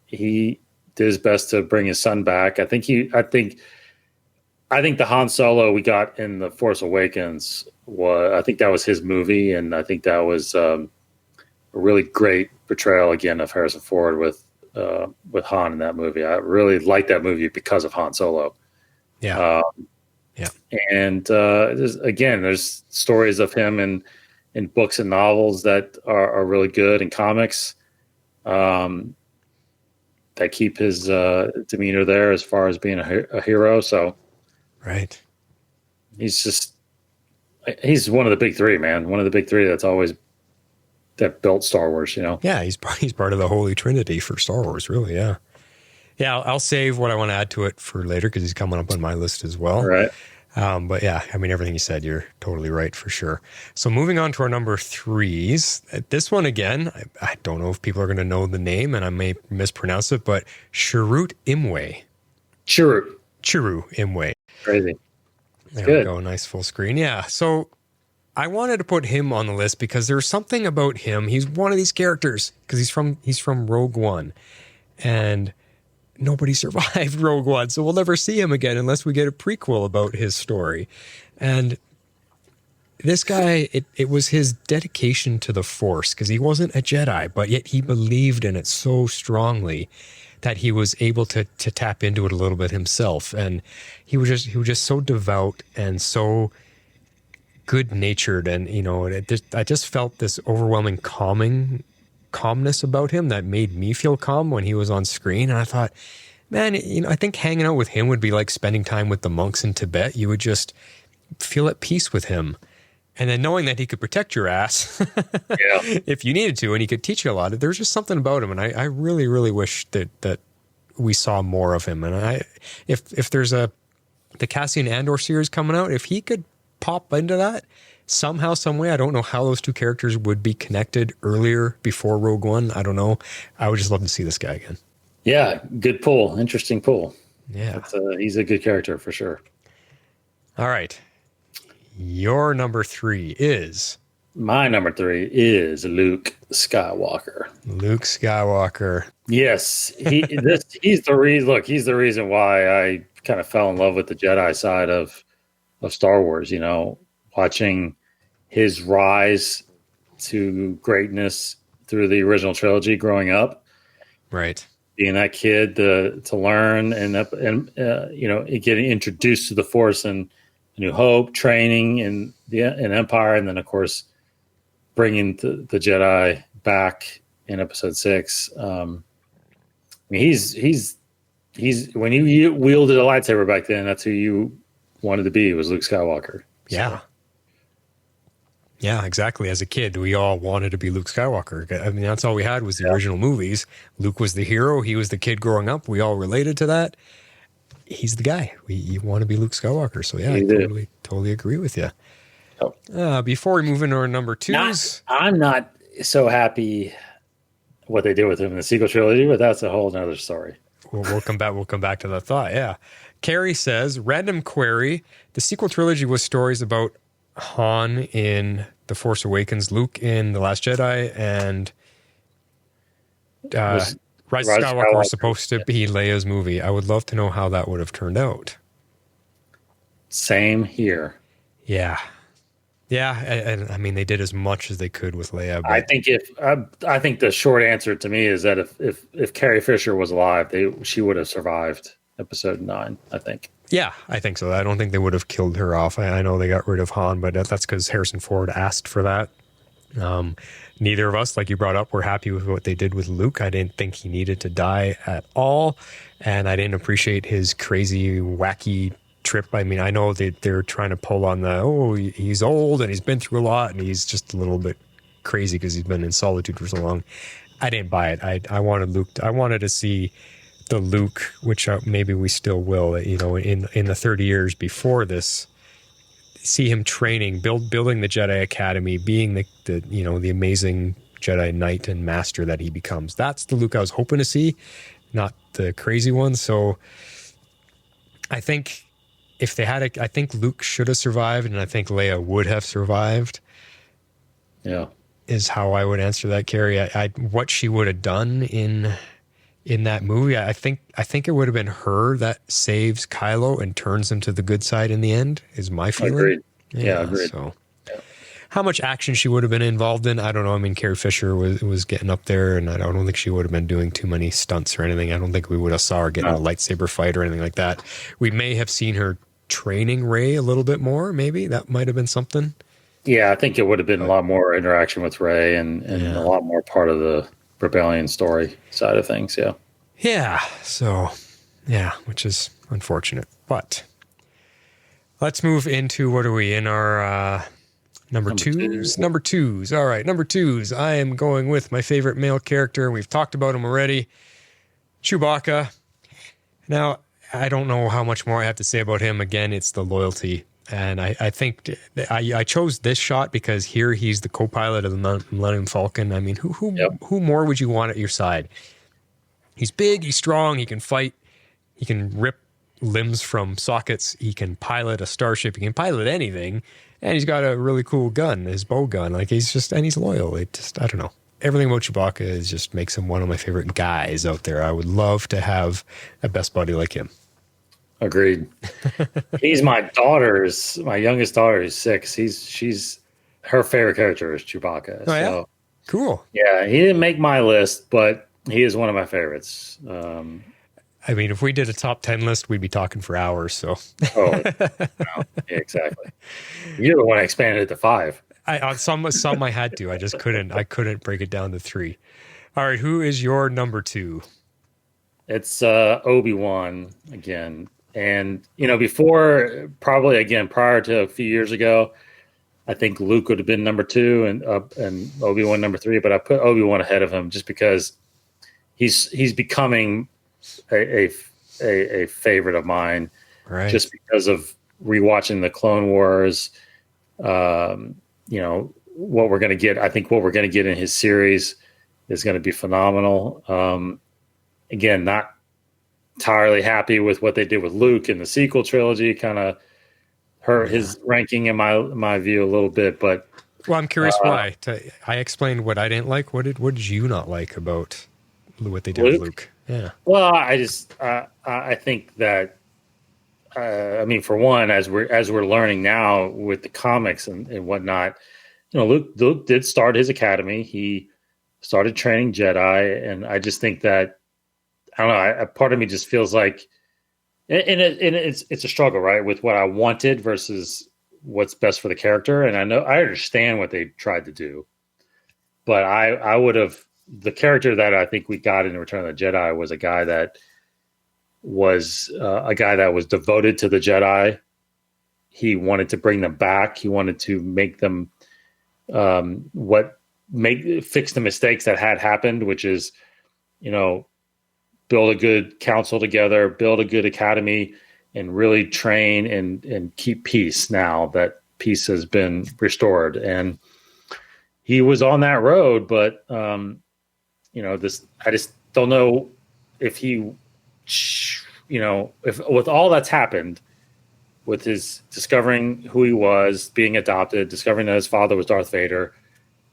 S4: he did his best to bring his son back. I think the Han Solo we got in The Force Awakens I think that was his movie. And I think that was a really great portrayal again of Harrison Ford with Han in that movie. I really liked that movie because of Han Solo.
S1: Yeah.
S4: And there's stories of him in books and novels that are really good, in comics that keep his demeanor there as far as being a hero. So,
S1: right.
S4: He's one of the big 3, man. One of the big 3 that built Star Wars,
S1: Yeah, he's part of the Holy Trinity for Star Wars, really, yeah. Yeah, I'll save what I want to add to it for later because he's coming up on my list as well.
S4: Right.
S1: But yeah, everything you said, you're totally right for sure. So moving on to our number 3s. This one, again, I don't know if people are going to know the name and I may mispronounce it, but Chirrut Imwe.
S4: Chirrut
S1: Imwe.
S4: Crazy.
S1: There we go, nice full screen. Yeah, so I wanted to put him on the list because there's something about him. He's one of these characters because he's from Rogue One, and nobody survived Rogue One, so we'll never see him again unless we get a prequel about his story. And this guy, it was his dedication to the Force because he wasn't a Jedi, but yet he believed in it so strongly that he was able to tap into it a little bit himself. And he was just so devout and so good natured, and I just felt this overwhelming calmness about him that made me feel calm when he was on screen. And I thought, man, I think hanging out with him would be like spending time with the monks in Tibet. You would just feel at peace with him. And then knowing that he could protect your ass if you needed to, and he could teach you a lot. There's just something about him. And I really, really wish that we saw more of him. And if there's the Cassian Andor series coming out, if he could pop into that somehow, some way, I don't know how those two characters would be connected earlier before Rogue One. I don't know. I would just love to see this guy again.
S4: Yeah, good pull. Interesting pull.
S1: Yeah.
S4: He's a good character for sure.
S1: All right. Your number 3 is?
S4: My number 3 is Luke Skywalker.
S1: Luke Skywalker.
S4: Yes. He's the reason. Look, he's the reason why I kind of fell in love with the Jedi side of Star Wars, watching his rise to greatness through the original trilogy growing up.
S1: Right.
S4: Being that kid to learn and getting introduced to the Force and New Hope, training in Empire, and then of course bringing the Jedi back in Episode 6. He's when you wielded a lightsaber back then, that's who you wanted to be, was Luke Skywalker.
S1: Yeah. Yeah, exactly. As a kid, we all wanted to be Luke Skywalker. I mean, that's all we had was the original movies. Luke was the hero. He was the kid growing up. We all related to that. He's the guy. You want to be Luke Skywalker. So yeah, I totally agree with you. Before we move into our number 2s.
S4: I'm not so happy what they did with him in the sequel trilogy, but that's a whole nother story.
S1: We'll come back to that thought. Yeah. Carrie says, random query. The sequel trilogy was stories about Han in The Force Awakens, Luke in The Last Jedi, and Rise of Skywalker was supposed to be Leia's movie. I would love to know how that would have turned out.
S4: Same here.
S1: Yeah. Yeah, and I mean, they did as much as they could with Leia. But
S4: I think the short answer to me is that if Carrie Fisher was alive, she would have survived Episode 9, I think.
S1: Yeah, I think so. I don't think they would have killed her off. I know they got rid of Han, but that's because Harrison Ford asked for that. Neither of us, like you brought up, were happy with what they did with Luke. I didn't think he needed to die at all, and I didn't appreciate his crazy, wacky trip. I mean, I know they're trying to pull on he's old and he's been through a lot and he's just a little bit crazy because he's been in solitude for so long. I didn't buy it. I wanted Luke. I wanted to see the Luke, which maybe we still will, in the 30 years before this, see him training, building the Jedi Academy, being the amazing Jedi Knight and Master that he becomes. That's the Luke I was hoping to see, not the crazy one. So I think if they had I think Luke should have survived, and I think Leia would have survived.
S4: Yeah,
S1: is how I would answer that, Carrie. What she would have done in that movie, I think it would have been her that saves Kylo and turns him to the good side in the end, is my feeling.
S4: Agreed. Yeah, agreed.
S1: So how much action she would have been involved in, I don't know. I mean, Carrie Fisher was getting up there, and I don't think she would have been doing too many stunts or anything. I don't think we would have saw her get in a lightsaber fight or anything like that. We may have seen her training Rey a little bit more, maybe. That might have been something.
S4: Yeah, I think it would have been a lot more interaction with Rey and a lot more part of the rebellion story side of things, yeah.
S1: Yeah, so, yeah, which is unfortunate. But let's move into, what are we in our number twos? Number twos. All right, number twos. I am going with my favorite male character. We've talked about him already, Chewbacca. Now, I don't know how much more I have to say about him. Again, it's the loyalty. And I think I chose this shot because here he's the co-pilot of the Millennium Falcon. I mean, who more would you want at your side? He's big, he's strong, he can fight, he can rip limbs from sockets, he can pilot a starship, he can pilot anything, and he's got a really cool gun, his bow gun. Like, and he's loyal. I don't know. Everything about Chewbacca just makes him one of my favorite guys out there. I would love to have a best buddy like him.
S4: Agreed. He's my youngest daughter is 6. She's her favorite character is Chewbacca.
S1: Oh, yeah? Cool.
S4: Yeah, he didn't make my list, but he is one of my favorites.
S1: I mean, if we did a top 10 list, we'd be talking for hours. So,
S4: Yeah, exactly. You're the one that expanded it to 5.
S1: On some I had to. I just couldn't. I couldn't break it down to 3. All right, who is your number 2?
S4: It's Obi-Wan again. And, before, probably again, prior to a few years ago, I think Luke would have been number 2 and Obi-Wan number 3, but I put Obi-Wan ahead of him just because he's becoming a favorite of mine,
S1: Right.
S4: just because of rewatching the Clone Wars. What we're going to get. I think what we're going to get in his series is going to be phenomenal. Again, not entirely happy with what they did with Luke in the sequel trilogy. Kind of hurt his ranking in my view a little bit. But
S1: well, I'm curious why. I explained what I didn't like. What did you not like about what they did with Luke? Yeah.
S4: Well, I think that for one, as we're learning now with the comics and whatnot, Luke did start his academy. He started training Jedi, and I just think that I don't know. Part of me just feels like, and it's a struggle, right, with what I wanted versus what's best for the character. And I understand what they tried to do, but I would have, the character that I think we got in Return of the Jedi was a guy that was devoted to the Jedi. He wanted to bring them back. He wanted to make them fix the mistakes that had happened, which is, build a good council together, build a good academy, and really train and keep peace now that peace has been restored. And he was on that road, but I just don't know if he, if with all that's happened, with his discovering who he was, being adopted, discovering that his father was Darth Vader,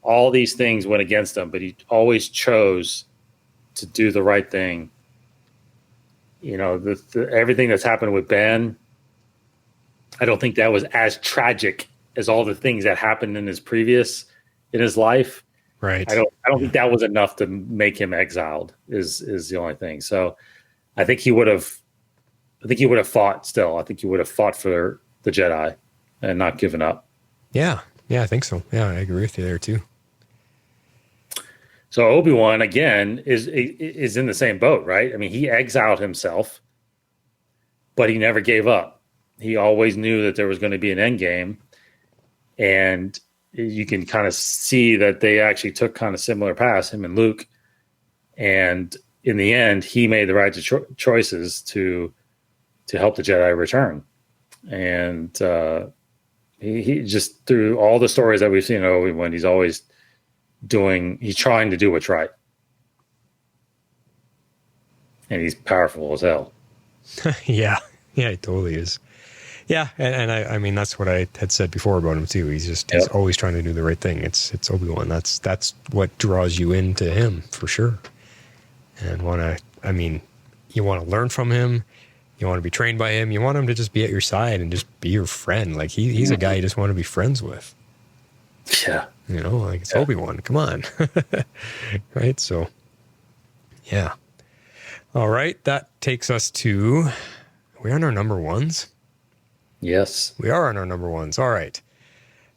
S4: all these things went against him, but he always chose to do the right thing. Everything that's happened with Ben, I don't think that was as tragic as all the things that happened in his life.
S1: Right.
S4: I don't think that was enough to make him exiled is the only thing. So I think he would have fought still. I think he would have fought for the Jedi and not given up.
S1: Yeah. Yeah, I think so. Yeah, I agree with you there too.
S4: So Obi-Wan again is in the same boat, right? I mean, he exiled himself, but he never gave up. He always knew that there was going to be an end game, and you can kind of see that they actually took kind of similar paths, him and Luke. And in the end, he made the right choices to help the Jedi return. And he just, through all the stories that we've seen in Obi-Wan, he's trying to do what's right. And he's powerful as hell.
S1: Yeah, he totally is. Yeah, and I mean, that's what I had said before about him too. He's always trying to do the right thing. It's Obi-Wan. That's what draws you into him for sure. And you want to learn from him. You want to be trained by him. You want him to just be at your side and just be your friend. Like he's a guy you just want to be friends with.
S4: Yeah.
S1: It's Obi-Wan. Come on. Right? So, yeah. All right. That takes us to, we're on our number ones.
S4: Yes.
S1: We are on our number ones. All right.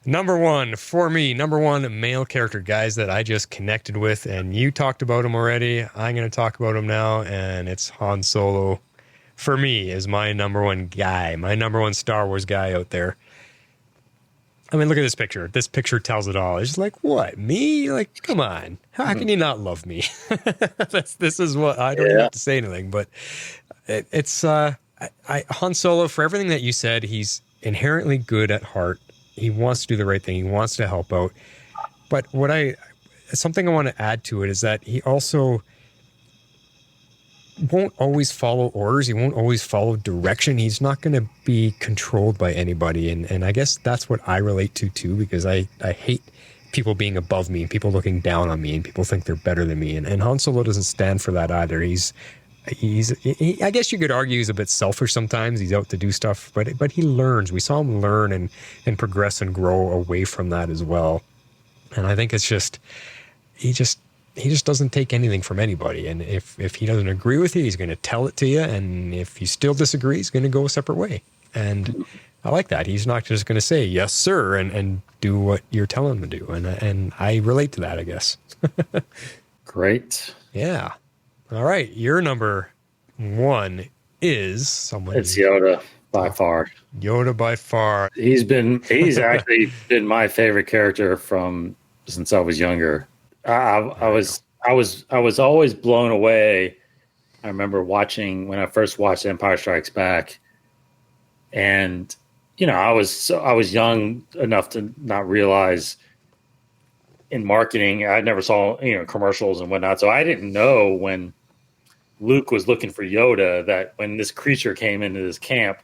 S1: Number one for me, male character, guys that I just connected with, and you talked about him already. I'm going to talk about him now, and it's Han Solo. For me, is my number one guy, my number one Star Wars guy out there. I mean, look at this picture. This picture tells it all. It's just like, what, me? Like, come on. How can you not love me? This is what, I don't even have to say anything, but it's Han Solo, for everything that you said, he's inherently good at heart. He wants to do the right thing. He wants to help out. But something I want to add to it is that he also won't always follow orders. He won't always follow direction. He's not going to be controlled by anybody. And I guess that's what I relate to too, because I hate people being above me and people looking down on me and people think they're better than me. And Han Solo doesn't stand for that either. I guess you could argue he's a bit selfish sometimes. He's out to do stuff, but he learns. We saw him learn and progress and grow away from that as well. And I think it's just, he just doesn't take anything from anybody. And if he doesn't agree with you, he's going to tell it to you. And if you still disagree, he's going to go a separate way. And I like that. He's not just going to say yes, sir, and do what you're telling him to do. And I relate to that, I guess.
S4: Great.
S1: Yeah. All right. Your number one is someone.
S4: It's Yoda by far.
S1: Yoda by far.
S4: He's actually been my favorite character since I was younger. I was always blown away. I remember when I first watched Empire Strikes Back, and I was young enough to not realize in marketing. I never saw commercials and whatnot, so I didn't know when Luke was looking for Yoda that when this creature came into this camp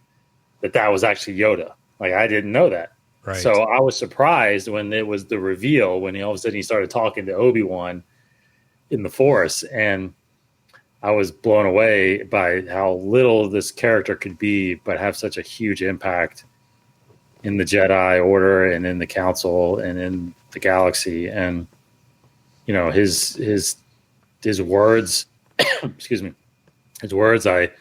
S4: that was actually Yoda. Like, I didn't know that.
S1: Right.
S4: So I was surprised when it was the reveal, when all of a sudden he started talking to Obi-Wan in the Force, and I was blown away by how little this character could be, but have such a huge impact in the Jedi Order and in the Council and in the galaxy. And his words, excuse me, his words I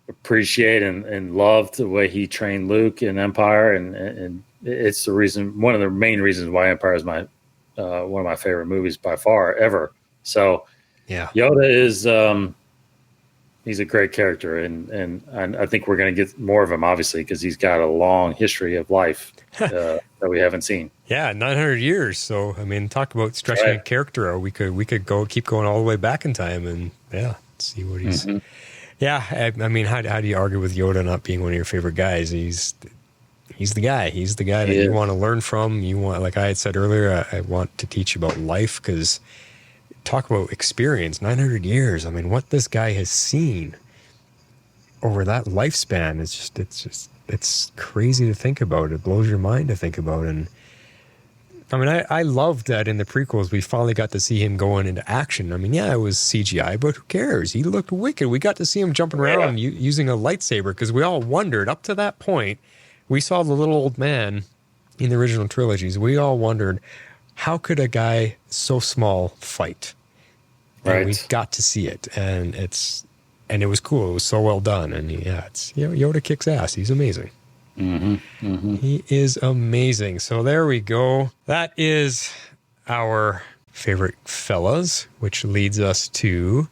S4: appreciate and love the way he trained Luke in Empire, and it's one of the main reasons why Empire is my one of my favorite movies by far ever. So
S1: yeah,
S4: Yoda is he's a great character, and I think we're going to get more of him, obviously, because he's got a long history of life that we haven't seen.
S1: Yeah, 900 years. So I mean, talk about stretching a character out. We could keep going all the way back in time, and see what he's. Mm-hmm. Yeah, I mean, how do you argue with Yoda not being one of your favorite guys? He's the guy. He's the guy that you want to learn from. You want, like I had said earlier, I want to teach you about life, because talk about experience, 900 years. I mean, what this guy has seen over that lifespan, it's crazy to think about. It blows your mind to think about. And I mean, I love that in the prequels, we finally got to see him going into action. I mean, yeah, it was CGI, but who cares? He looked wicked. We got to see him jumping around using a lightsaber, because we all wondered up to that point. We saw the little old man in the original trilogies. We all wondered, how could a guy so small fight? And we got to see it, and it was cool. It was so well done, and Yoda kicks ass. He's amazing. Mm-hmm, mm-hmm. He is amazing. So there we go. That is our favorite fellas, which leads us to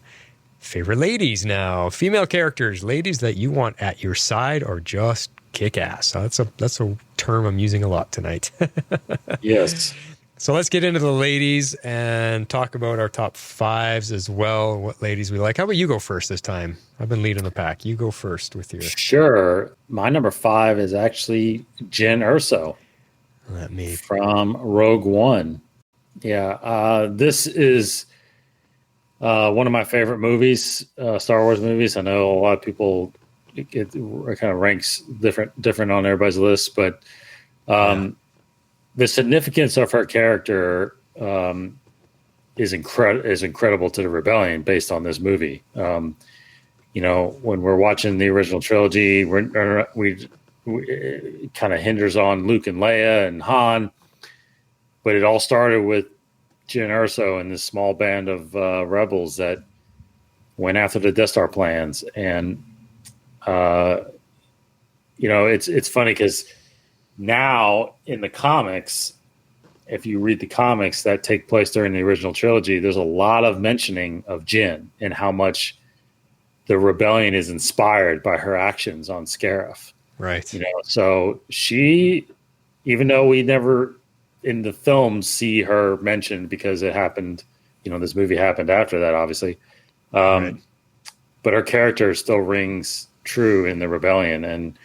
S1: favorite ladies now. Female characters, ladies that you want at your side or just kick ass. That's a term I'm using a lot tonight.
S4: Yes.
S1: So let's get into the ladies and talk about our top fives as well, what ladies we like. How about you go first this time? I've been leading the pack. You go first with your...
S4: Sure. My number 5 is actually Jyn Erso from Rogue One. Yeah, this is one of my favorite movies, Star Wars movies. I know a lot of people, it kind of ranks different on everybody's list, but... the significance of her character is incredible to the rebellion based on this movie. When we're watching the original trilogy, we kind of hinders on Luke and Leia and Han, but it all started with Jyn Erso and this small band of rebels that went after the Death Star plans. And it's funny because now in the comics, if you read the comics that take place during the original trilogy, there's a lot of mentioning of Jyn and how much the rebellion is inspired by her actions on Scarif.
S1: Right.
S4: So she, even though we never in the films see her mentioned because it happened, this movie happened after that, obviously. Right. But her character still rings true in the rebellion, and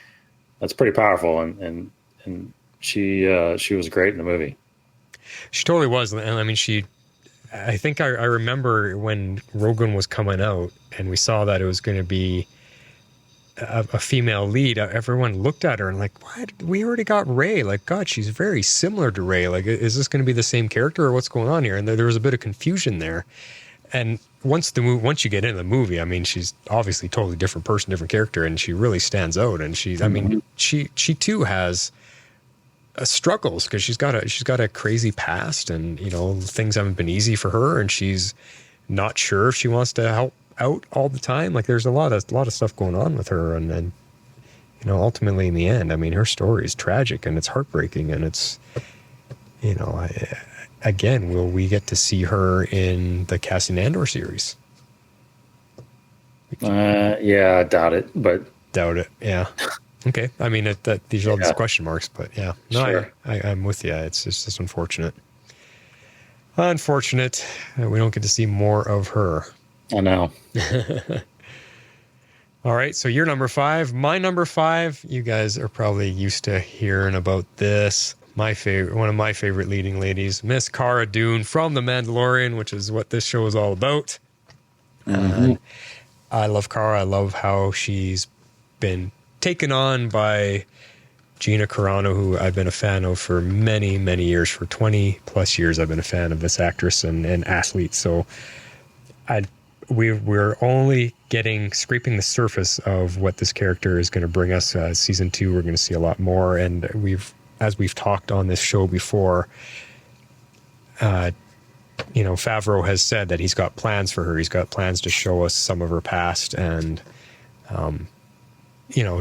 S4: that's pretty powerful. And she was great in the movie.
S1: She totally was. And I mean, I think I remember when Rogan was coming out and we saw that it was going to be a female lead, everyone looked at her and like, what? We already got Rey. Like, God, she's very similar to Rey. Like, is this going to be the same character or what's going on here? And there was a bit of confusion there. And once you get into the movie, I mean, she's obviously a totally different person, different character, and she really stands out. And I mean, she too has struggles because she's got a crazy past, and things haven't been easy for her, and she's not sure if she wants to help out all the time. Like, there's a lot of stuff going on with her, and ultimately in the end, I mean, her story is tragic and it's heartbreaking, and it's, again, will we get to see her in the Cassian Andor series?
S4: Yeah, I doubt it, but
S1: Doubt it. Yeah. Okay. I mean, these are all these question marks, but yeah. No,
S4: Sure.
S1: I'm with you. It's just unfortunate. Unfortunate that we don't get to see more of her.
S4: I know.
S1: All right. So you're number 5. My number 5, you guys are probably used to hearing about this. One of my favorite leading ladies, Miss Cara Dune from The Mandalorian, which is what this show is all about. And I love Cara. I love how she's been taken on by Gina Carano, who I've been a fan of for many, many years. For 20 plus years, I've been a fan of this actress and athlete. So we're only scraping the surface of what this character is going to bring us. Season 2, we're going to see a lot more. And as we've talked on this show before, Favreau has said that he's got plans for her. He's got plans to show us some of her past and,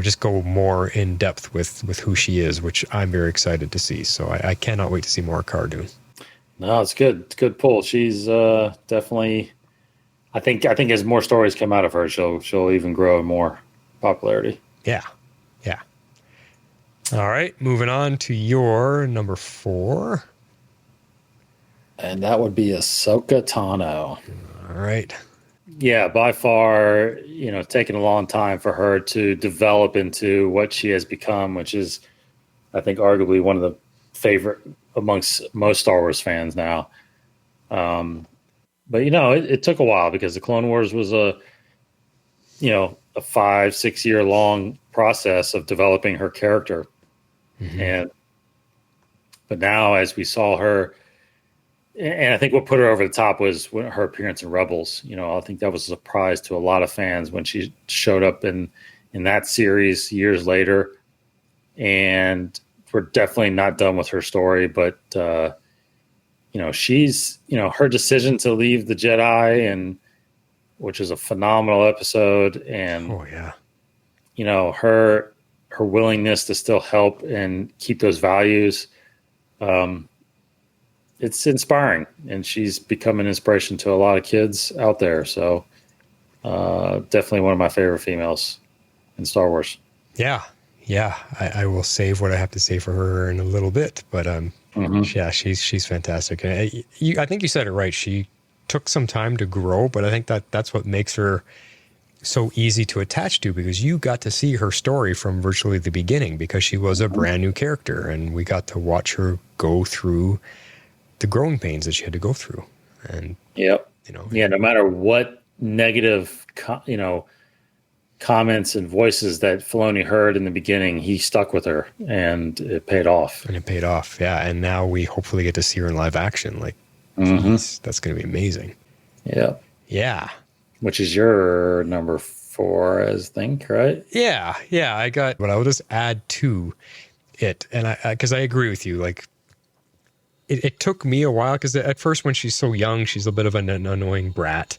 S1: just go more in depth with who she is, which I'm very excited to see. So I cannot wait to see more Cara Dune.
S4: No, it's good. It's a good pull. She's definitely. I think as more stories come out of her, she'll even grow in more popularity.
S1: Yeah. All right, moving on to your number 4.
S7: And that would be Ahsoka Tano.
S1: All right.
S4: Yeah, by far, taken a long time for her to develop into what she has become, which is, I think, arguably one of the favorite amongst most Star Wars fans now. But it took a while because the Clone Wars was a 5-6 year long process of developing her character. But now, as we saw her, and I think what put her over the top was her appearance in Rebels. I think that was a surprise to a lot of fans when she showed up in that series years later. And we're definitely not done with her story, but she's her decision to leave the Jedi, which is a phenomenal episode, and her willingness to still help and keep those values. It's inspiring, and she's become an inspiration to a lot of kids out there. So definitely one of my favorite females in Star Wars.
S1: Yeah. I will save what I have to say for her in a little bit, but she's fantastic. And I think you said it right. She took some time to grow, but I think that's what makes her so easy to attach to, because you got to see her story from virtually the beginning, because she was a brand new character, and we got to watch her go through the growing pains that she had to go through. And
S4: no matter what negative comments and voices that Filoni heard in the beginning, he stuck with her, and it paid off.
S1: Yeah. And now we hopefully get to see her in live action. Like, geez, that's going to be amazing. Yeah.
S4: Which is your number 4, I think, right?
S1: Yeah. I got, but I'll just add to it. And because I agree with you, like, it took me a while, because at first, when she's so young, she's a bit of an annoying brat,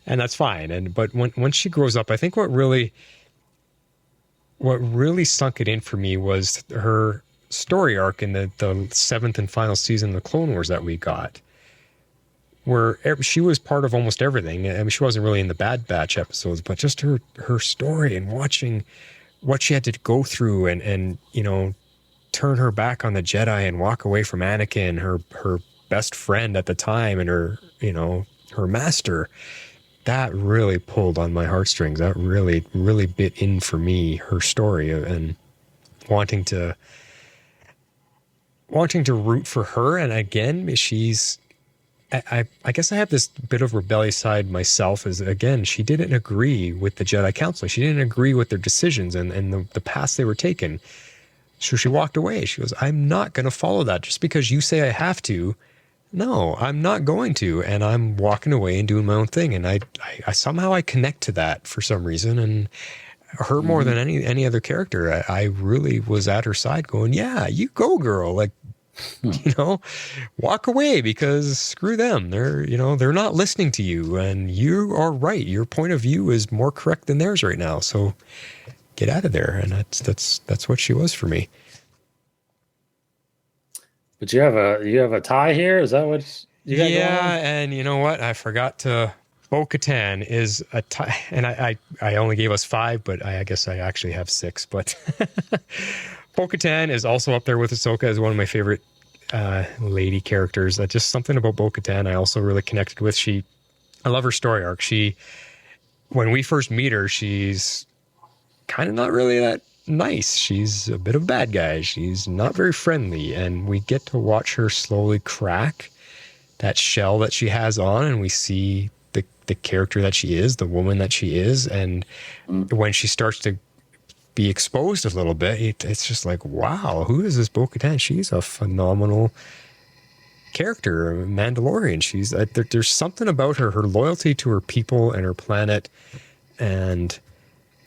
S1: and that's fine. But once she grows up, I think what really sunk it in for me was her story arc in the 7th and final season of the Clone Wars that we got, where she was part of almost everything. I mean, she wasn't really in the Bad Batch episodes, but just her story and watching what she had to go through and turn her back on the Jedi and walk away from Anakin, her best friend at the time, and her master. That really pulled on my heartstrings. That really, really bit in for me, her story, and wanting to root for her. And again, I guess I have this bit of rebellious side myself, as again, she didn't agree with the Jedi Council. She didn't agree with their decisions and the paths they were taking. So she walked away. She goes, I'm not going to follow that just because you say I have to. No, I'm not going to. And I'm walking away and doing my own thing. And I somehow I connect to that for some reason. And her more than any other character, I really was at her side going, yeah, you go, girl. Like, walk away, because screw them. They're not listening to you, and you are right. Your point of view is more correct than theirs right now. So get out of there. And that's what she was for me.
S4: But you have a tie here. Is that what you got going on?
S1: And you know what? I forgot to. Bo-Katan is a tie, and I only gave us 5, but I guess I actually have 6. But Bo-Katan is also up there with Ahsoka as one of my favorite lady characters. Just something about Bo-Katan I also really connected with. I love her story arc. When we first meet her, she's kind of not really that nice. She's a bit of a bad guy. She's not very friendly, and we get to watch her slowly crack that shell that she has on, and we see the character that she is, the woman that she is. And when she starts to be exposed a little bit, it's just like, wow, who is this Bo-Katan? She's a phenomenal character, a Mandalorian. She's there's something about her loyalty to her people and her planet and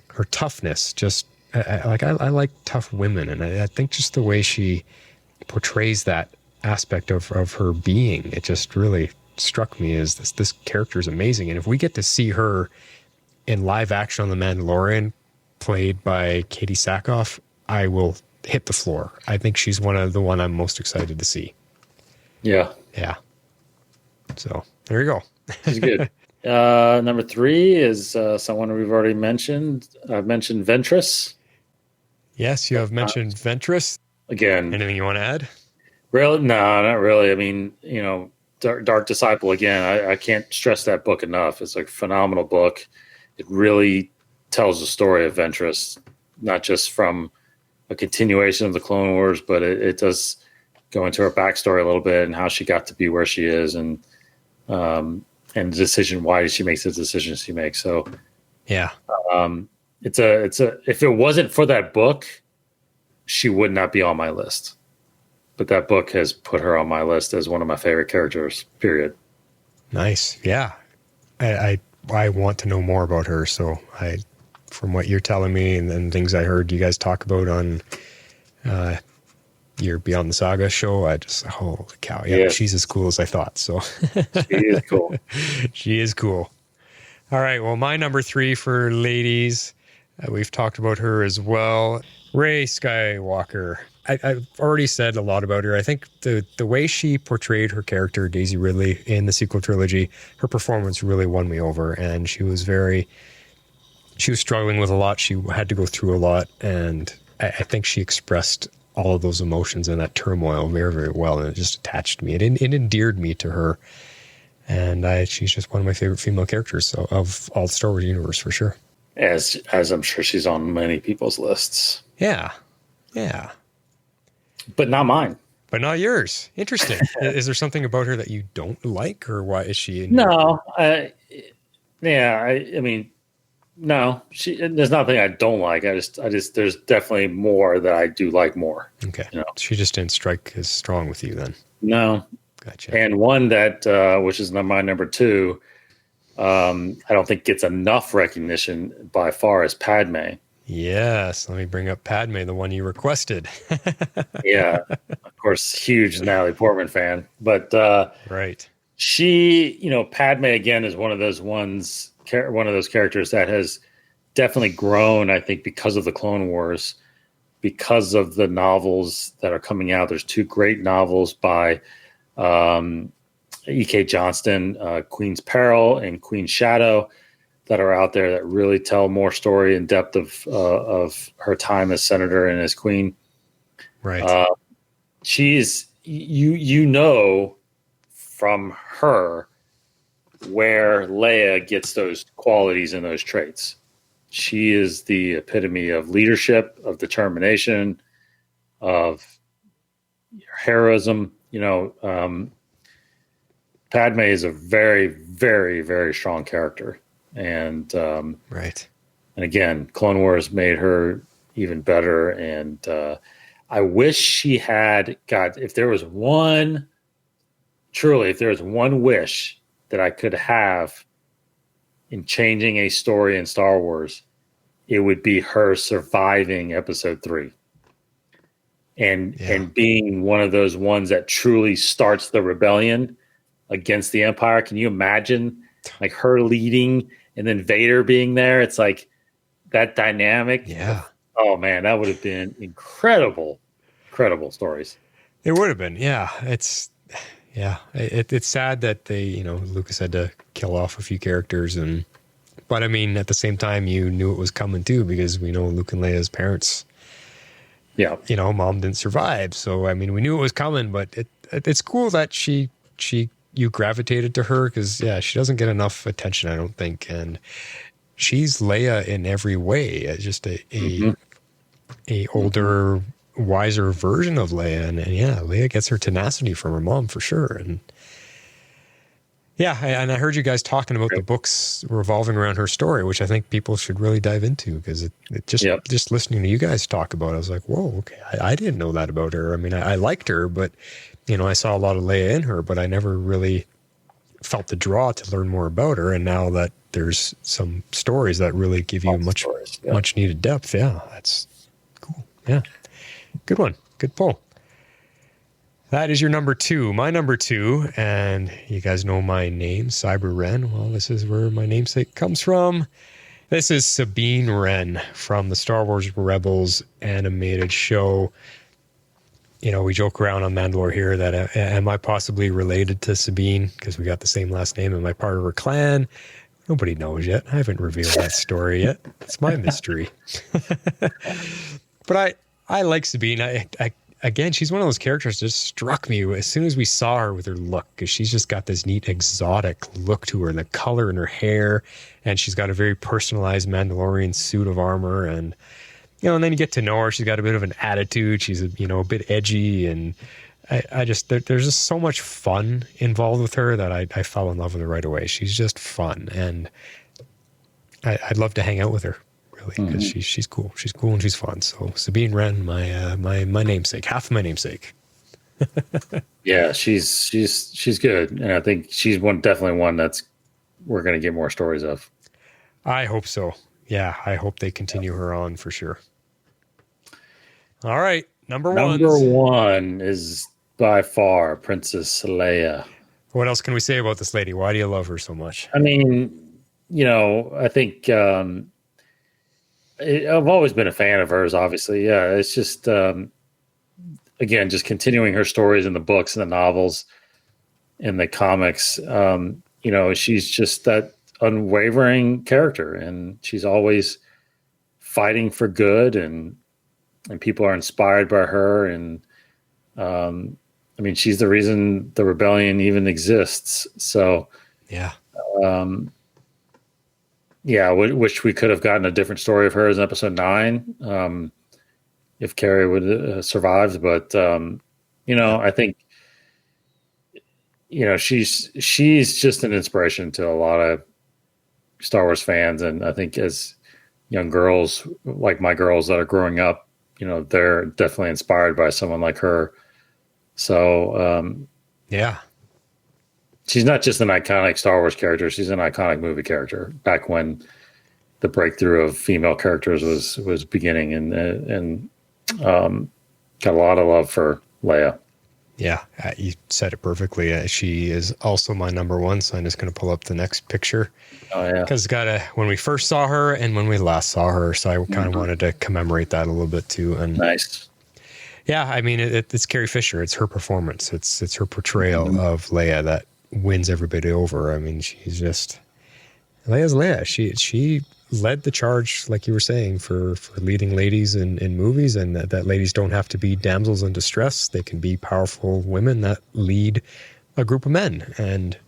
S1: her toughness. Just I like tough women, and I think just the way she portrays that aspect of her being, it just really struck me as this character is amazing. And if we get to see her in live action on The Mandalorian, played by Katie Sackhoff, I will hit the floor. I think she's the one I'm most excited to see.
S4: Yeah.
S1: So there you go.
S4: She's good. Number 3 is someone we've already mentioned. I've mentioned Ventress.
S1: Yes, you have mentioned Ventress.
S4: Again,
S1: Anything you want to add?
S4: Really? No, not really. I mean, Dark Disciple, again, I can't stress that book enough. It's a phenomenal book. It really tells the story of Ventress, not just from a continuation of the Clone Wars, but it does go into her backstory a little bit and how she got to be where she is, and the decision, why she makes the decisions she makes. So
S1: yeah,
S4: it's if it wasn't for that book, she would not be on my list. But that book has put her on my list as one of my favorite characters, period. Nice.
S1: Yeah. I want to know more about her. So from what you're telling me and things I heard you guys talk about on your Beyond the Saga show, holy cow. Yeah, yes. She's as cool as I thought. So
S4: she is cool.
S1: She is cool. All right. Well, my number 3 for ladies, we've talked about her as well. Rey Skywalker. I've already said a lot about her. I think the way she portrayed her character, Daisy Ridley, in the sequel trilogy, her performance really won me over. And she was struggling with a lot. She had to go through a lot. And I think she expressed all of those emotions and that turmoil very, very well. And it just attached me. It endeared me to her. And she's just one of my favorite female characters of all the Star Wars universe, for sure.
S4: As I'm sure she's on many people's lists.
S1: Yeah.
S4: But not mine.
S1: But not yours. Interesting. Is there something about her that you don't like, or why is she in
S4: No. I mean, no. There's nothing I don't like. I just there's definitely more that I do like more.
S1: Okay. She just didn't strike as strong with you then.
S4: No.
S1: Gotcha.
S4: And one that which is my number 2, I don't think gets enough recognition by far, is Padme.
S1: Yes, let me bring up Padme, the one you requested.
S4: Yeah, of course, huge Natalie Portman fan. But
S1: right,
S4: she, Padme again is one of those characters that has definitely grown, I think, because of the Clone Wars, because of the novels that are coming out. There's 2 great novels by E.K. Johnston, Queen's Peril and Queen's Shadow, that are out there that really tell more story and depth of her time as senator and as queen.
S1: Right.
S4: She's from her where Leia gets those qualities and those traits. She is the epitome of leadership, of determination, of heroism. Padme is a very, very, very strong character. And
S1: right.
S4: And again, Clone Wars made her even better. And I wish she had if there was one wish that I could have in changing a story in Star Wars, it would be her surviving Episode 3 and being one of those ones that truly starts the rebellion against the Empire. Can you imagine like her leading and then Vader being there? It's like that dynamic.
S1: Yeah.
S4: Oh man, that would have been incredible stories.
S1: It would have been. Yeah. It's sad that they, Lucas had to kill off a few characters, but I mean, at the same time, you knew it was coming too, because we know Luke and Leia's parents,
S4: Yeah.
S1: mom didn't survive. So, I mean, we knew it was coming, but it's cool that you gravitated to her, because she doesn't get enough attention, I don't think. And she's Leia in every way, just a older, wiser version of Leia. And Leia gets her tenacity from her mom for sure. And and I heard you guys talking about the books revolving around her story, which I think people should really dive into, because it just listening to you guys talk about it, I was like, whoa, okay, I didn't know that about her. I mean, I liked her, but I saw a lot of Leia in her, but I never really felt the draw to learn more about her. And now that there's some stories that really give you much needed depth. Yeah, that's cool. Yeah. Good one. Good pull. That is your number 2. My number 2, and you guys know my name, Cyber Wren. Well, this is where my namesake comes from. This is Sabine Wren from the Star Wars Rebels animated show. We joke around on Mandalore here that am I possibly related to Sabine, because we got the same last name? Am I part of her clan? Nobody knows yet. I haven't revealed that story yet. It's my mystery. But I like Sabine. Again, she's one of those characters that just struck me as soon as we saw her with her look, because she's just got this neat exotic look to her, and the color in her hair, and she's got a very personalized Mandalorian suit of armor. And and then you get to know her. She's got a bit of an attitude. She's a bit edgy, and I just there's just so much fun involved with her that I fell in love with her right away. She's just fun, and I'd love to hang out with her, really, because she's cool. She's cool and she's fun. So Sabine Wren, my namesake, half of my namesake.
S4: Yeah, she's good, and I think she's definitely one that's we're going to get more stories of.
S1: I hope so. Yeah, I hope they continue her on for sure. All right, number 1.
S4: Number 1 is by far Princess Leia.
S1: What else can we say about this lady? Why do you love her so much?
S4: I mean, I think I've always been a fan of hers, obviously. Yeah, it's just, again, just continuing her stories in the books and the novels and the comics. She's just that unwavering character, and she's always fighting for good, and people are inspired by her. And, she's the reason the rebellion even exists. So,
S1: yeah.
S4: Wish we could have gotten a different story of her as episode 9, if Carrie would have survived. But I think she's just an inspiration to a lot of Star Wars fans, and I think as young girls, like my girls that are growing up, they're definitely inspired by someone like her. So she's not just an iconic Star Wars character. She's an iconic movie character back when the breakthrough of female characters was beginning, and got a lot of love for Leia.
S1: Yeah, you said it perfectly. She is also my number 1, so I'm just going to pull up the next picture.
S4: Oh, yeah.
S1: Because when we first saw her and when we last saw her, so I kind of wanted to commemorate that a little bit too. And
S4: nice.
S1: Yeah, I mean, it's Carrie Fisher. It's her performance. It's her portrayal of Leia that wins everybody over. I mean, Leia's Leia. She led the charge, like you were saying, for leading ladies in movies, and that ladies don't have to be damsels in distress. They can be powerful women that lead a group of men. And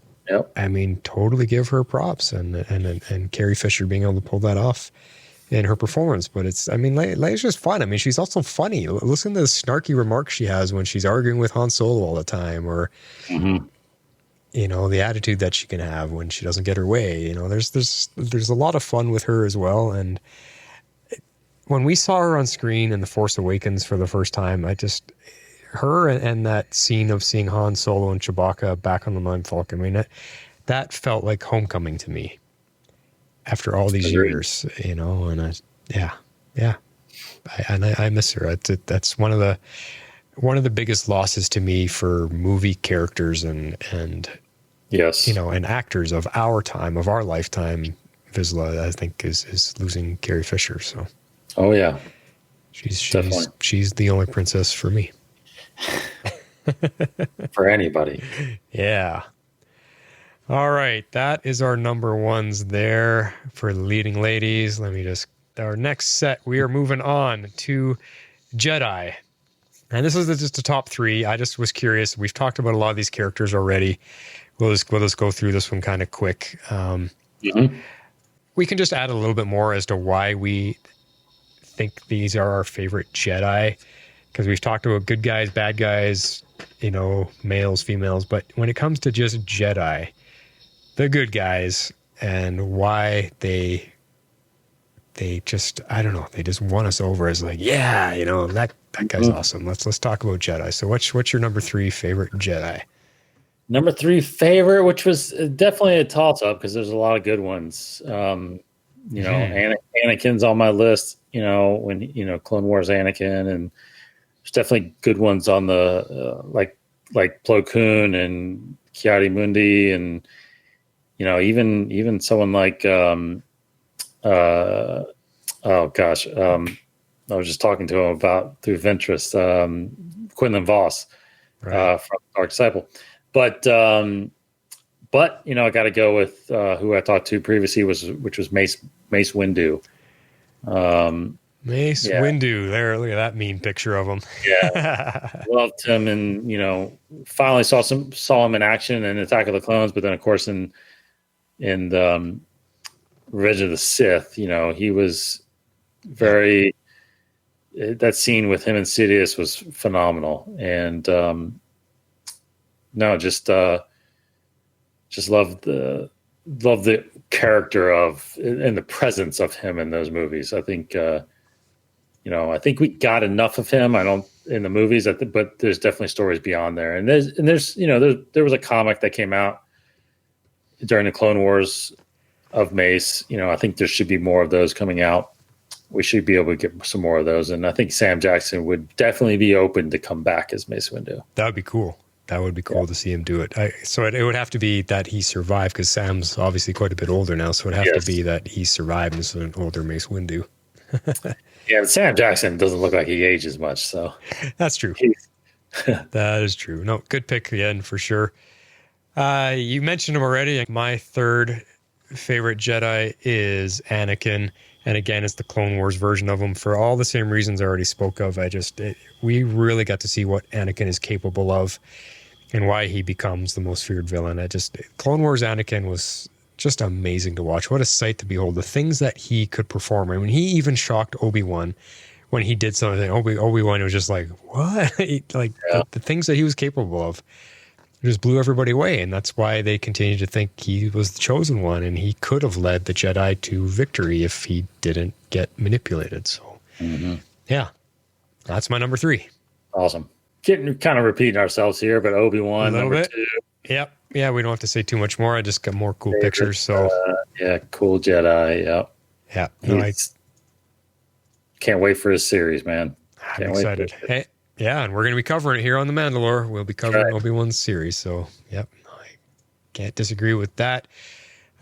S1: I mean, totally give her props, and Carrie Fisher being able to pull that off in her performance. But Leia's just fun. I mean, she's also funny. Listen to the snarky remarks she has when she's arguing with Han Solo all the time, or the attitude that she can have when she doesn't get her way. There's a lot of fun with her as well. And when we saw her on screen in The Force Awakens for the first time, her and that scene of seeing Han Solo and Chewbacca back on the Millennium Falcon, that felt like homecoming to me after all these years, and I miss her. That's one of the biggest losses to me for movie characters and
S4: yes,
S1: and actors of our time, of our lifetime, Vizsla, I think, is losing Carrie Fisher. So,
S7: Oh yeah,
S1: she's the only princess for me.
S7: for anybody.
S1: Yeah. All right, that is our number ones there for leading ladies. Our next set, we are moving on to Jedi. And this is just the top three. I just was curious. We've talked about a lot of these characters already. We'll just go through this one kind of quick. We can just add a little bit more as to why we think these are our favorite Jedi. Because we've talked about good guys, bad guys, males, females. But when it comes to just Jedi, the good guys, and why they just, I don't know, they just won us over as like, yeah, that guy's awesome. Let's talk about Jedi. So what's your number 3 favorite Jedi?
S4: Number 3 favorite, which was definitely a toss up because there's a lot of good ones. Anakin's on my list, when, Clone Wars Anakin, and there's definitely good ones on the, like Plo Koon and Ki-Adi-Mundi, and, even someone like, I was just talking to him about through Ventress, Quinlan Voss,
S7: right.
S4: From Dark Disciple. But I got to go with who I talked to previously, which was Mace Windu.
S1: Mace Windu. There, look at that mean picture of him.
S4: Yeah, loved him, and finally saw him in action in Attack of the Clones. But then, of course, in Revenge of the Sith, he was very. That scene with him and Sidious was phenomenal, and just loved the character of and the presence of him in those movies. I think I think we got enough of him. I don't in the movies, but there's definitely stories beyond there. And there's there was a comic that came out during the Clone Wars of Mace. I think there should be more of those coming out. We should be able to get some more of those. And I think Sam Jackson would definitely be open to come back as Mace Windu.
S1: That would be cool. That would be cool to see him do it. So it would have to be that he survived, because Sam's obviously quite a bit older now. So it would have to be that he survived as an older Mace Windu.
S4: Yeah, Sam Jackson doesn't look like he ages much. So
S1: that's true. That is true. No, good pick again for sure. You mentioned him already. My third favorite Jedi is Anakin. And again, it's the Clone Wars version of him for all the same reasons I already spoke of. We really got to see what Anakin is capable of and why he becomes the most feared villain. Clone Wars Anakin was just amazing to watch. What a sight to behold. The things that he could perform. I mean, he even shocked Obi-Wan when he did something. Obi-Wan was just like, what? The things that he was capable of just blew everybody away. And that's why they continue to think he was the chosen one, and he could have led the Jedi to victory if he didn't get manipulated. So, yeah, that's my number 3.
S4: Awesome. Getting kind of repeating ourselves here, but Obi-Wan, number 2.
S1: Yep. Yeah, we don't have to say too much more. I just got more cool pictures. So,
S4: cool Jedi. Yep.
S1: Yeah. No,
S4: can't wait for his series, man.
S1: I'm excited. Hey. Yeah, and we're going to be covering it here on the Mandalore. We'll be covering Obi-Wan's series. So, yep, I can't disagree with that.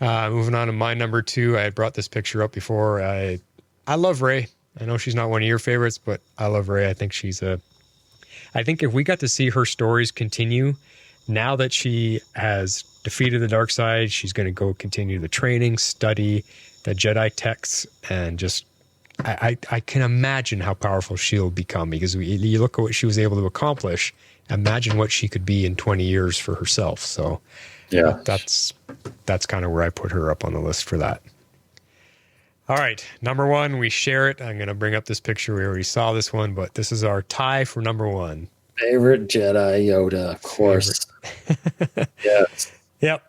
S1: Moving on to my number 2, I had brought this picture up before. I love Rey. I know she's not one of your favorites, but I love Rey. I think I think if we got to see her stories continue, now that she has defeated the dark side, she's going to go continue the training, study the Jedi texts, and just I can imagine how powerful she'll become, because you look at what she was able to accomplish. Imagine what she could be in 20 years for herself. So yeah, that's kind of where I put her up on the list for that. All right, number 1, we share it. I'm going to bring up this picture. We already saw this one, but this is our tie for number 1.
S7: Favorite Jedi, Yoda, of course.
S4: Yes.
S1: Yep.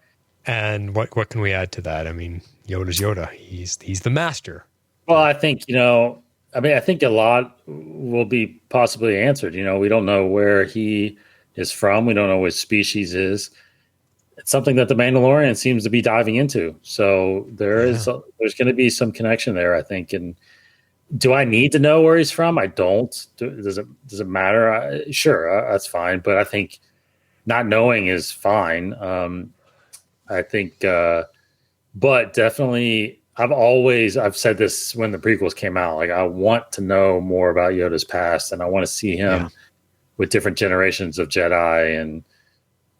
S1: And what can we add to that? I mean, Yoda's Yoda. He's the master.
S4: Well, I think, I think a lot will be possibly answered. We don't know where he is from. We don't know what species is. It's something that the Mandalorian seems to be diving into. So there's going to be some connection there, I think. And do I need to know where he's from? I don't. Does it matter? Sure, that's fine. But I think not knowing is fine. I think, but definitely I've said this when the prequels came out, like I want to know more about Yoda's past, and I want to see him with different generations of Jedi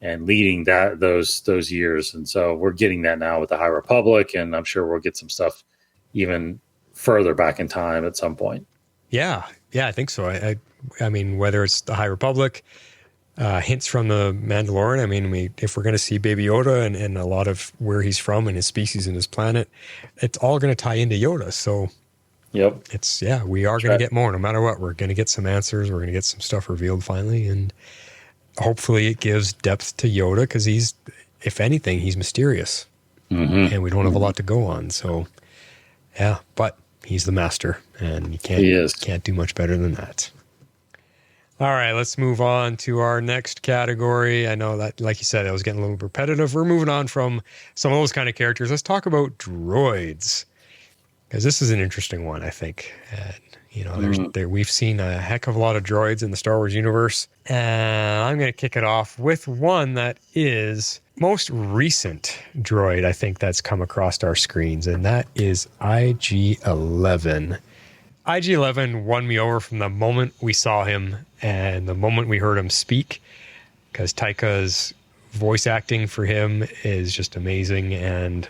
S4: and leading those years. And so we're getting that now with the High Republic, and I'm sure we'll get some stuff even further back in time at some point.
S1: Yeah, I think so. I mean, whether it's the High Republic, hints from the Mandalorian. I mean, if we're going to see Baby Yoda and a lot of where he's from and his species and his planet, it's all going to tie into Yoda. So,
S4: yep,
S1: we are going to get more no matter what. We're going to get some answers. We're going to get some stuff revealed finally, and hopefully it gives depth to Yoda because he's, if anything, he's mysterious, and we don't have a lot to go on. So, yeah, but he's the master, and you can't do much better than that. All right, let's move on to our next category. I know that, like you said, I was getting a little repetitive. We're moving on from some of those kind of characters. Let's talk about droids, because this is an interesting one, I think. We've seen a heck of a lot of droids in the Star Wars universe. And I'm going to kick it off with one that is most recent droid, I think, that's come across our screens, and that is IG-11. IG-11 won me over from the moment we saw him and the moment we heard him speak, because Taika's voice acting for him is just amazing. And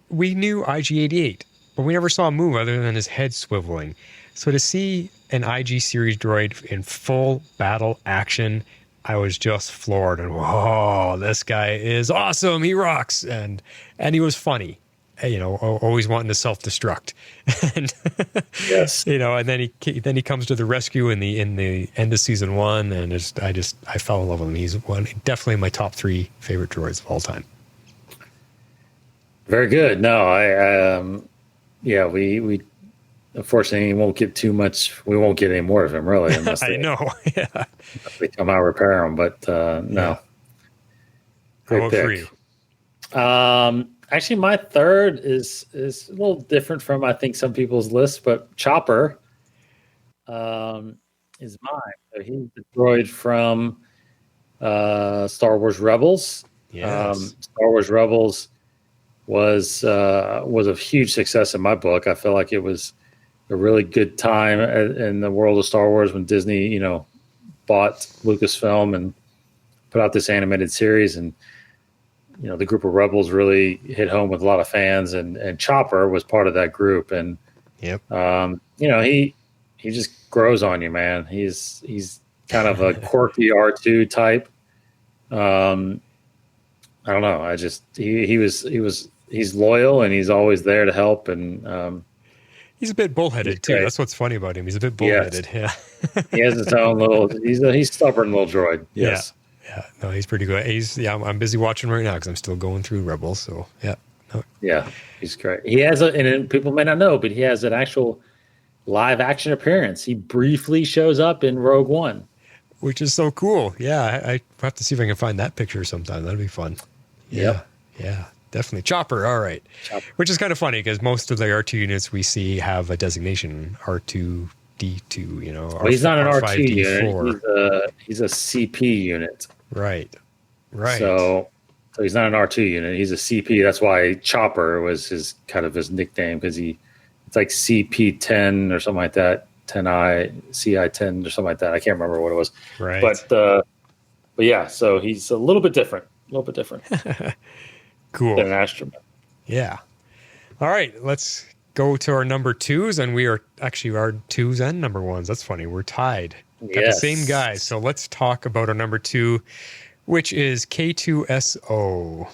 S1: we knew IG-88, but we never saw him move other than his head swiveling. So to see an IG series droid in full battle action, I was just floored. And whoa, this guy is awesome. He rocks. And he was funny. Always wanting to self-destruct, and
S4: yes,
S1: and then he comes to the rescue in the end of season 1, and I fell in love with him. He's definitely my top 3 favorite droids of all time.
S4: Very good. No, we unfortunately won't get too much. We won't get any more of him really, unless
S1: I know. Yeah,
S4: unless they come out repair him. But no,
S1: yeah. Great pick.
S4: For you? Actually, my third is a little different from, I think, some people's list, but Chopper is mine. So he's the droid from Star Wars Rebels.
S1: Yes.
S4: Star Wars Rebels was a huge success in my book. I feel like it was a really good time in the world of Star Wars when Disney, bought Lucasfilm and put out this animated series, and the group of Rebels really hit home with a lot of fans, and Chopper was part of that group. And,
S1: yep.
S4: He just grows on you, man. He's kind of a quirky R2 type. I don't know. He's loyal, and he's always there to help. And,
S1: he's a bit bullheaded too. That's what's funny about him. He's a bit bullheaded.
S4: Yes. Yeah. He has his own he's stubborn little droid. Yes.
S1: Yeah, no, he's pretty good. I'm busy watching right now because I'm still going through Rebels. So yeah, no.
S4: Yeah, he's great. He has and people may not know, but he has an actual live action appearance. He briefly shows up in Rogue One,
S1: which is so cool. Yeah, I have to see if I can find that picture sometime. That'd be fun. Yeah, definitely. Chopper. All right. Chopper. Which is kind of funny because most of the R2 units we see have a designation R2D2.
S4: Well, he's not an R2 unit. He's a CP unit.
S1: Right.
S4: So he's not an R2 unit. He's a CP. That's why Chopper was his nickname, because it's like CP10 or something like that. 10I, CI10 or something like that. I can't remember what it was.
S1: Right.
S4: But yeah, so he's a little bit different.
S1: Cool.
S4: Than an astromech.
S1: Yeah. All right, let's go to our number 2s, and we are actually our 2s and number 1s. That's funny. We're tied. Got the same guy. So let's talk about our number 2, which is K2SO.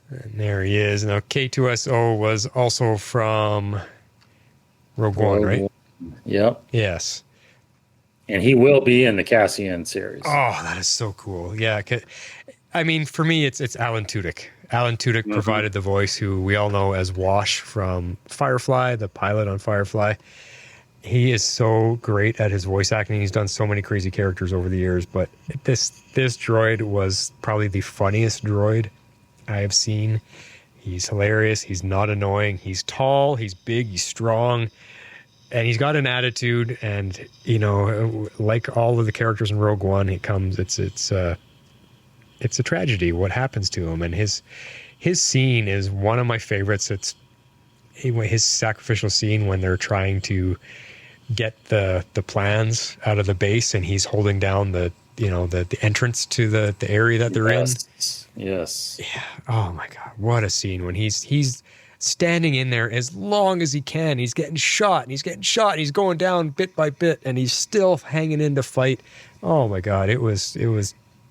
S1: And there he is. Now, K2SO was also from Rogue One, right?
S4: Yep.
S1: Yes.
S4: And he will be in the Cassian series.
S1: Oh, that is so cool. Yeah. I mean, for me, it's Alan Tudyk. Alan Tudyk provided the voice, who we all know as Wash from Firefly, the pilot on Firefly. He is so great at his voice acting. He's done so many crazy characters over the years, but this droid was probably the funniest droid I have seen. He's hilarious. He's not annoying. He's tall. He's big. He's strong. And he's got an attitude. And, like all of the characters in Rogue One, it's a tragedy what happens to him. And his scene is one of my favorites. It's his sacrificial scene when they're trying to get the plans out of the base, and he's holding down the entrance to the area that they're in.
S4: Yes.
S1: Yeah. Oh my God, what a scene when he's standing in there as long as he can. He's getting shot and he's getting shot and he's going down bit by bit and he's still hanging in to fight. Oh my God, it was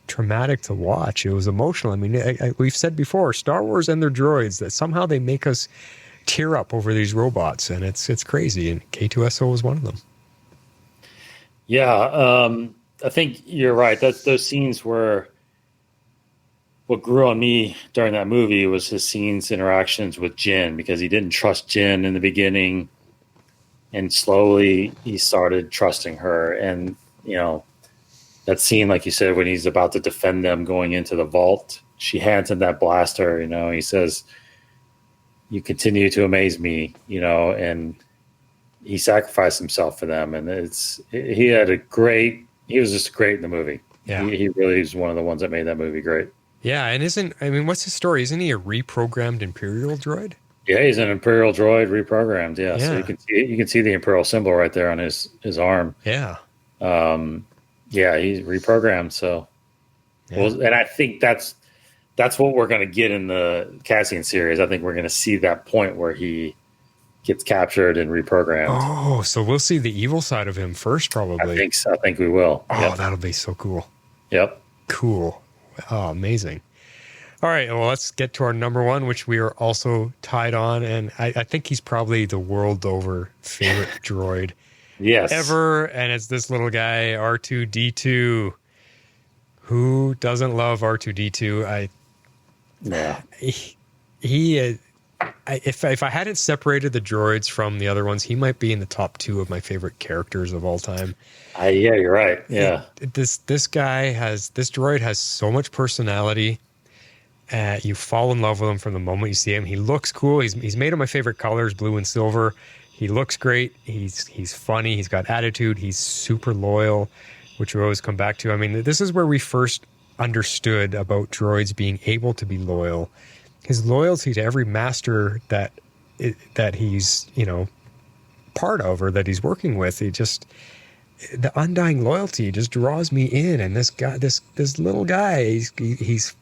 S1: traumatic to watch. It was emotional. I mean, we've said before, Star Wars and their droids, that somehow they make us tear up over these robots, and it's crazy. And K2SO was one of them.
S4: Yeah, I think you're right. Those scenes were what grew on me during that movie was his interactions with Jin, because he didn't trust Jin in the beginning, and slowly he started trusting her. And that scene, like you said, when he's about to defend them going into the vault, she hands him that blaster. He says, "You continue to amaze me," and he sacrificed himself for them. And he was just great in the movie.
S1: Yeah.
S4: He really is one of the ones that made that movie great.
S1: Yeah, and what's his story? Isn't he a reprogrammed Imperial droid?
S4: Yeah, he's an Imperial droid reprogrammed. Yeah, so you can see the Imperial symbol right there on his arm.
S1: Yeah.
S4: Yeah, he's reprogrammed. So, and I think that's what we're going to get in the Cassian series. I think we're going to see that point where he gets captured and reprogrammed.
S1: Oh, so we'll see the evil side of him first, probably.
S4: I think so. I think we will.
S1: Oh,
S4: Yep.
S1: That'll be so cool.
S4: Yep.
S1: Cool. Oh, amazing. All right, well, let's get to our number one, which we are also tied on, and I think he's probably the world over favorite droid ever, and it's this little guy, R2-D2. Who doesn't love R2-D2? If I hadn't separated the droids from the other ones, he might be in the top 2 of my favorite characters of all time.
S4: Yeah, you're right. Yeah.
S1: This droid has so much personality. You fall in love with him from the moment you see him. He looks cool. He's made of my favorite colors, blue and silver. He looks great. He's funny. He's got attitude. He's super loyal, which we always come back to. I mean, this is where we first understood about droids being able to be loyal. His loyalty to every master that he's part of or that he's working with, the undying loyalty just draws me in. And this guy, this little guy, he's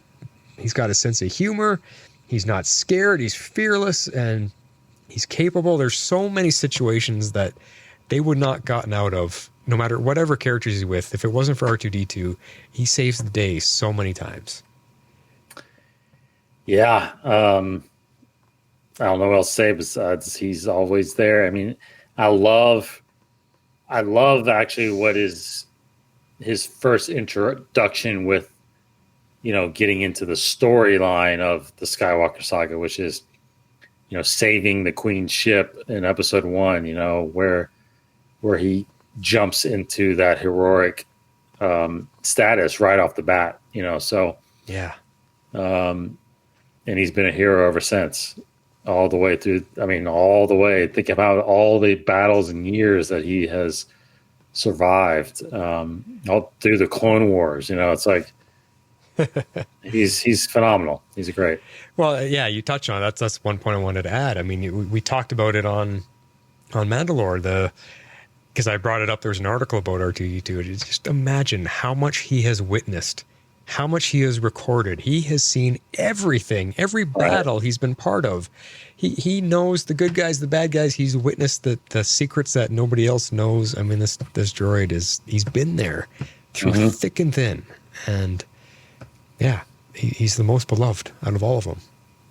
S1: got a sense of humor. He's not scared. He's fearless and he's capable. There's so many situations that they would not gotten out of, no matter whatever characters he's with. If it wasn't for R2-D2, he saves the day so many times.
S4: Yeah. I don't know what else to say besides he's always there. I mean, I love actually what is his first introduction with, getting into the storyline of the Skywalker saga, which is, saving the Queen's ship in episode 1, where he jumps into that heroic status right off the bat, so.
S1: Yeah.
S4: And he's been a hero ever since, all the way through. I mean, all the way. Think about all the battles and years that he has survived, all through the Clone Wars. It's like he's phenomenal. He's great. Well,
S1: yeah, you touched on it. That's one point I wanted to add. I mean, we talked about it on MandaLore, because I brought it up. There was an article about R2-D2. Just imagine how much he has witnessed. How much he has recorded. He has seen everything, every battle he's been part of. He knows the good guys, the bad guys. He's witnessed the secrets that nobody else knows. I mean, this droid he's been there through thick and thin. And yeah, he's the most beloved out of all of them.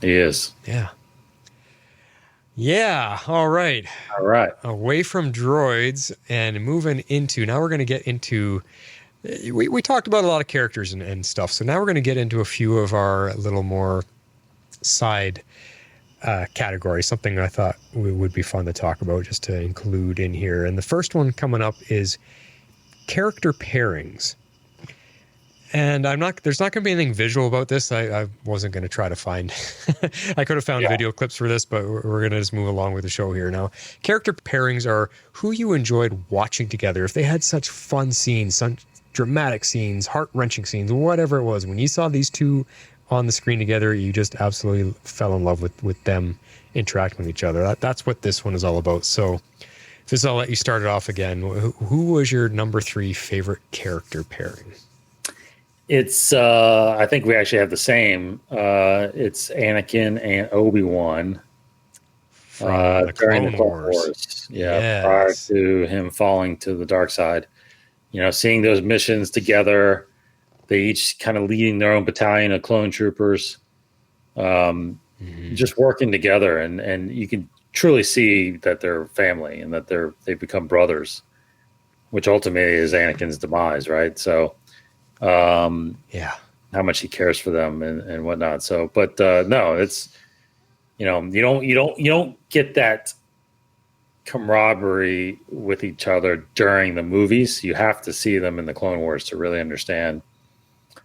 S4: He is.
S1: Yeah. Yeah. All right. Away from droids and moving into, now we're going to get into, we talked about a lot of characters and stuff. So now we're going to get into a few of our little more side categories, something I thought would be fun to talk about just to include in here. And the first one coming up is character pairings. And there's not going to be anything visual about this. I wasn't going to try to find, I could have found video clips for this, but we're going to just move along with the show here now. Character pairings are who you enjoyed watching together. If they had such fun scenes, such dramatic scenes, heart-wrenching scenes, whatever it was, when you saw these two on the screen together, you just absolutely fell in love with them interacting with each other. That's what this one is all about. So this, I'll let you start it off again. Who was your number 3 favorite character pairing?
S4: It's I think we actually have the same. It's Anakin and Obi-Wan
S1: From the
S4: during
S1: Clone Wars.
S4: Yeah,
S1: Yes.
S4: prior to him falling to the dark side. You know, seeing those missions together, they each kind of leading their own battalion of clone troopers, just working together, and you can truly see that they're family and that they've become brothers, which ultimately is Anakin's demise, right? So,
S1: Yeah.
S4: how much he cares for them and whatnot. So, but no, it's, you know, you don't get that camaraderie with each other during the movies. You have to see them in the Clone Wars to really understand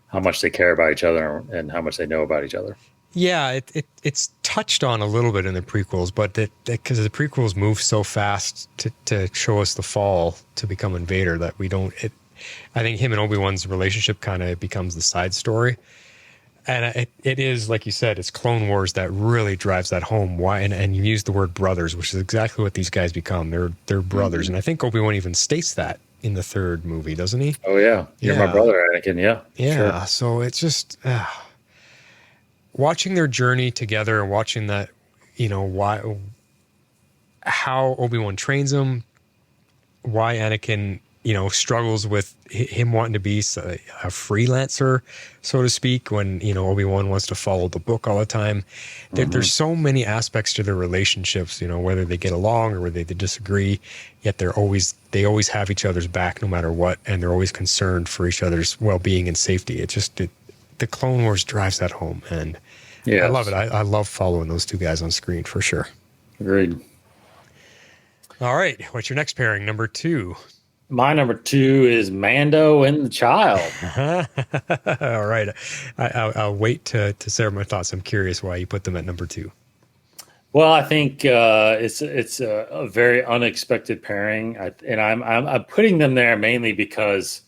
S4: how much they care about each other and how much they know about each other.
S1: Yeah, it's touched on a little bit in the prequels, but because the prequels move so fast to show us the fall to become Invader that we don't. I think him and Obi-Wan's relationship kind of becomes the side story, and it is, like you said, it's Clone Wars that really drives that home. Why? And you use the word brothers, which is exactly what these guys become. They're brothers, and I think Obi-Wan even states that in the 3rd movie, doesn't he?
S4: Oh yeah, you're my brother, Anakin. Yeah,
S1: Yeah.
S4: sure.
S1: So it's just watching their journey together and watching that, you know, how Obi-Wan trains him, why Anakin, you know, struggles with him wanting to be a freelancer, so to speak, when, you know, Obi-Wan wants to follow the book all the time. There's so many aspects to their relationships, you know, whether they get along or whether they disagree, yet they always have each other's back no matter what, and they're always concerned for each other's well-being and safety. The Clone Wars drives that home, and I love it. I love following those two guys on screen for sure.
S4: Agreed.
S1: All right, what's your next pairing? Number 2.
S4: My number 2 is Mando and the Child.
S1: All right, I'll wait to share my thoughts. I'm curious why you put them at number 2.
S4: Well, I think it's a very unexpected pairing, and I'm putting them there mainly because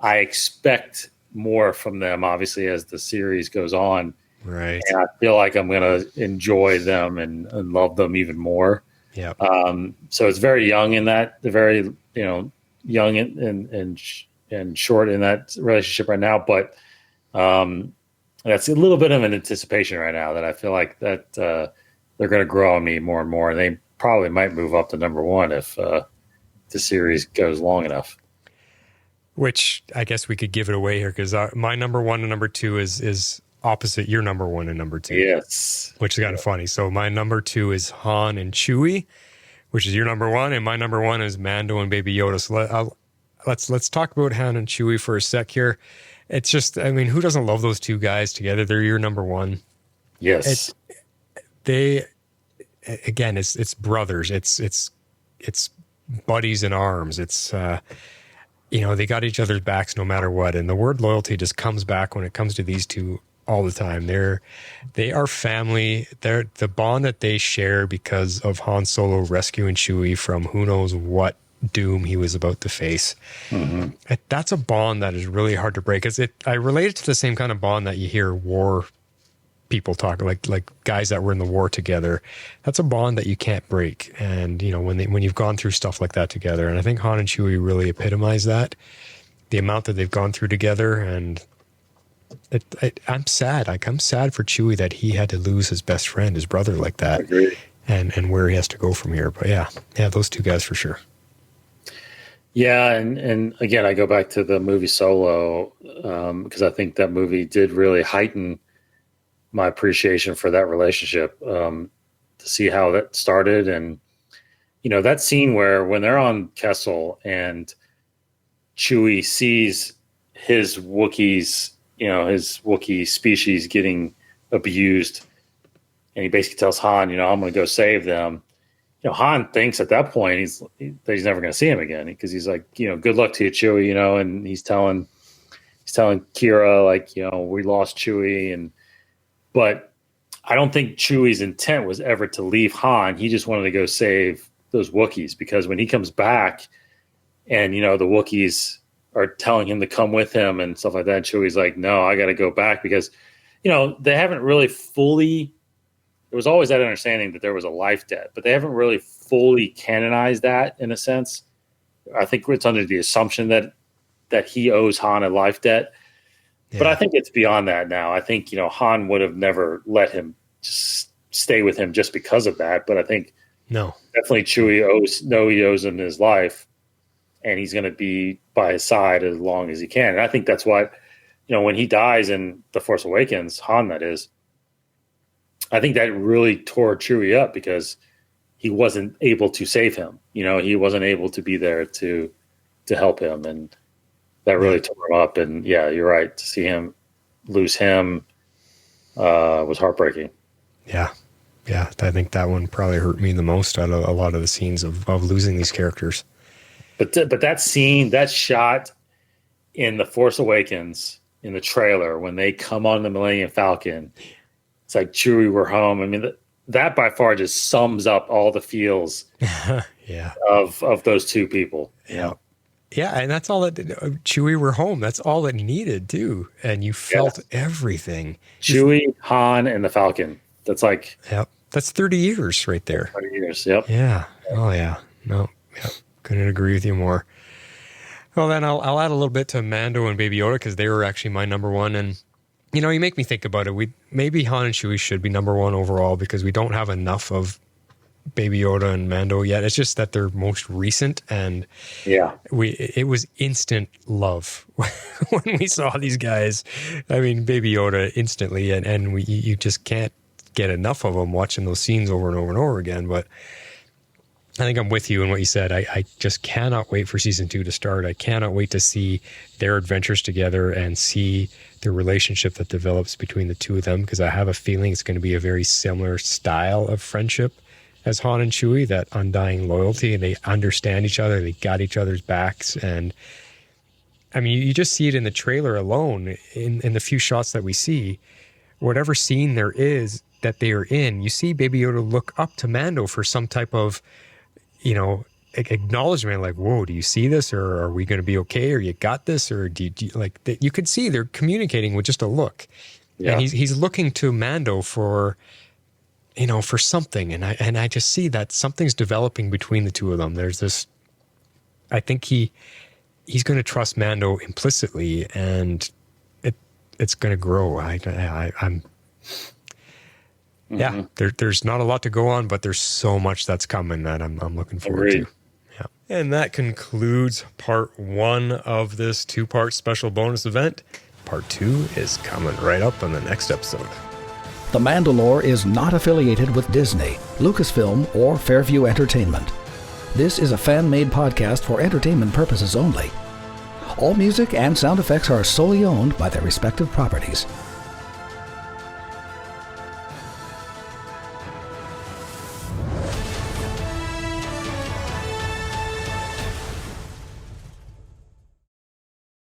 S4: I expect more from them, obviously, as the series goes on.
S1: Right.
S4: And I feel like I'm going to enjoy them and love them even more.
S1: Yeah.
S4: So it's very young in that, the very, you know, young and short in that relationship right now. But that's a little bit of an anticipation right now that I feel like that they're going to grow on me more and more. And they probably might move up to number 1 if the series goes long enough.
S1: Which I guess we could give it away here because my number 1 and number 2 is opposite your number 1 and number 2.
S4: Yes.
S1: Which is kind of funny. So my number 2 is Han and Chewie, which is your number 1, and my number 1 is Mando and Baby Yoda. So let's talk about Han and Chewie for a sec here. It's just, I mean, who doesn't love those two guys together? They're your number 1.
S4: Yes.
S1: It's brothers. It's buddies in arms. It's you know, they got each other's backs no matter what. And the word loyalty just comes back when it comes to these two all the time. They are family. They're the bond that they share because of Han Solo rescuing Chewie from who knows what doom he was about to face. Mm-hmm. That's a bond that is really hard to break. I relate it to the same kind of bond that you hear war people talk, like guys that were in the war together. That's a bond that you can't break. And you know, when you've gone through stuff like that together, and I think Han and Chewie really epitomize that. The amount that they've gone through together, and I'm sad. I'm sad for Chewie that he had to lose his best friend, his brother, like that.
S4: Agreed.
S1: And where he has to go from here. But yeah, those two guys for sure.
S4: Yeah, and again, I go back to the movie Solo because I think that movie did really heighten my appreciation for that relationship, to see how that started. And, you know, that scene where when they're on Kessel and Chewie sees his Wookiees, you know, his Wookiee species getting abused, and he basically tells Han, you know, I'm going to go save them. You know, Han thinks at that point that he's never going to see him again because he's like, you know, good luck to you, Chewie, you know, and he's telling Kira, like, you know, we lost Chewie. But I don't think Chewie's intent was ever to leave Han. He just wanted to go save those Wookiees, because when he comes back and, you know, the Wookiees are telling him to come with him and stuff like that, Chewie's like, no, I got to go back, because they haven't really fully. There was always that understanding that there was a life debt, but they haven't really fully canonized that in a sense. I think it's under the assumption that he owes Han a life debt, but I think it's beyond that now. I think Han would have never let him just stay with him just because of that. But I think definitely Chewie owes him his life, and he's going to be by his side as long as he can. And I think that's what when he dies in The Force Awakens, Han, that is. I think that really tore Chewie up because he wasn't able to save him. He wasn't able to be there to help him, and that really tore him up. And yeah, you're right. To see him lose him was heartbreaking.
S1: Yeah. I think that one probably hurt me the most out of a lot of the scenes of losing these characters.
S4: But that scene, that shot in The Force Awakens in the trailer when they come on the Millennium Falcon. It's like, Chewie, we're home. I mean, that by far just sums up all the feels of those two people.
S1: Yeah. Yeah, and that's all that Chewie, we're home. That's all it needed, too. And you felt everything.
S4: Chewie, Han, and the Falcon. That's like...
S1: Yep. That's 30 years right there.
S4: 30 years, yep.
S1: Yeah. Oh, yeah. No, yep. Couldn't agree with you more. Well, then I'll add a little bit to Mando and Baby Yoda because they were actually my number one. And you make me think about it. Maybe Han and Chewie should be number one overall because we don't have enough of Baby Yoda and Mando yet. It's just that they're most recent, and it was instant love when we saw these guys. I mean, Baby Yoda instantly, and you just can't get enough of them watching those scenes over and over and over again. But I think I'm with you in what you said. I just cannot wait for season 2 to start. I cannot wait to see their adventures together and see the relationship that develops between the two of them, because I have a feeling it's going to be a very similar style of friendship as Han and Chewie, that undying loyalty, and they understand each other. They got each other's backs. And I mean, you just see it in the trailer alone, in the few shots that we see. Whatever scene there is that they are in, you see Baby Yoda look up to Mando for some type of acknowledgement, like, whoa, do you see this, or are we going to be okay, or you got this, or do you like that? You could see they're communicating with just a look. And he's looking to Mando for something, and I just see that something's developing between the two of them. There's this, I think he's going to trust Mando implicitly, and it's going to grow. There's not a lot to go on, but there's so much that's coming that I'm looking forward to. Yeah. And that concludes part 1 of this 2-part special bonus event. Part 2 is coming right up on the next episode.
S3: The MandaLore is not affiliated with Disney, Lucasfilm, or Fairview Entertainment. This is a fan-made podcast for entertainment purposes only. All music and sound effects are solely owned by their respective properties.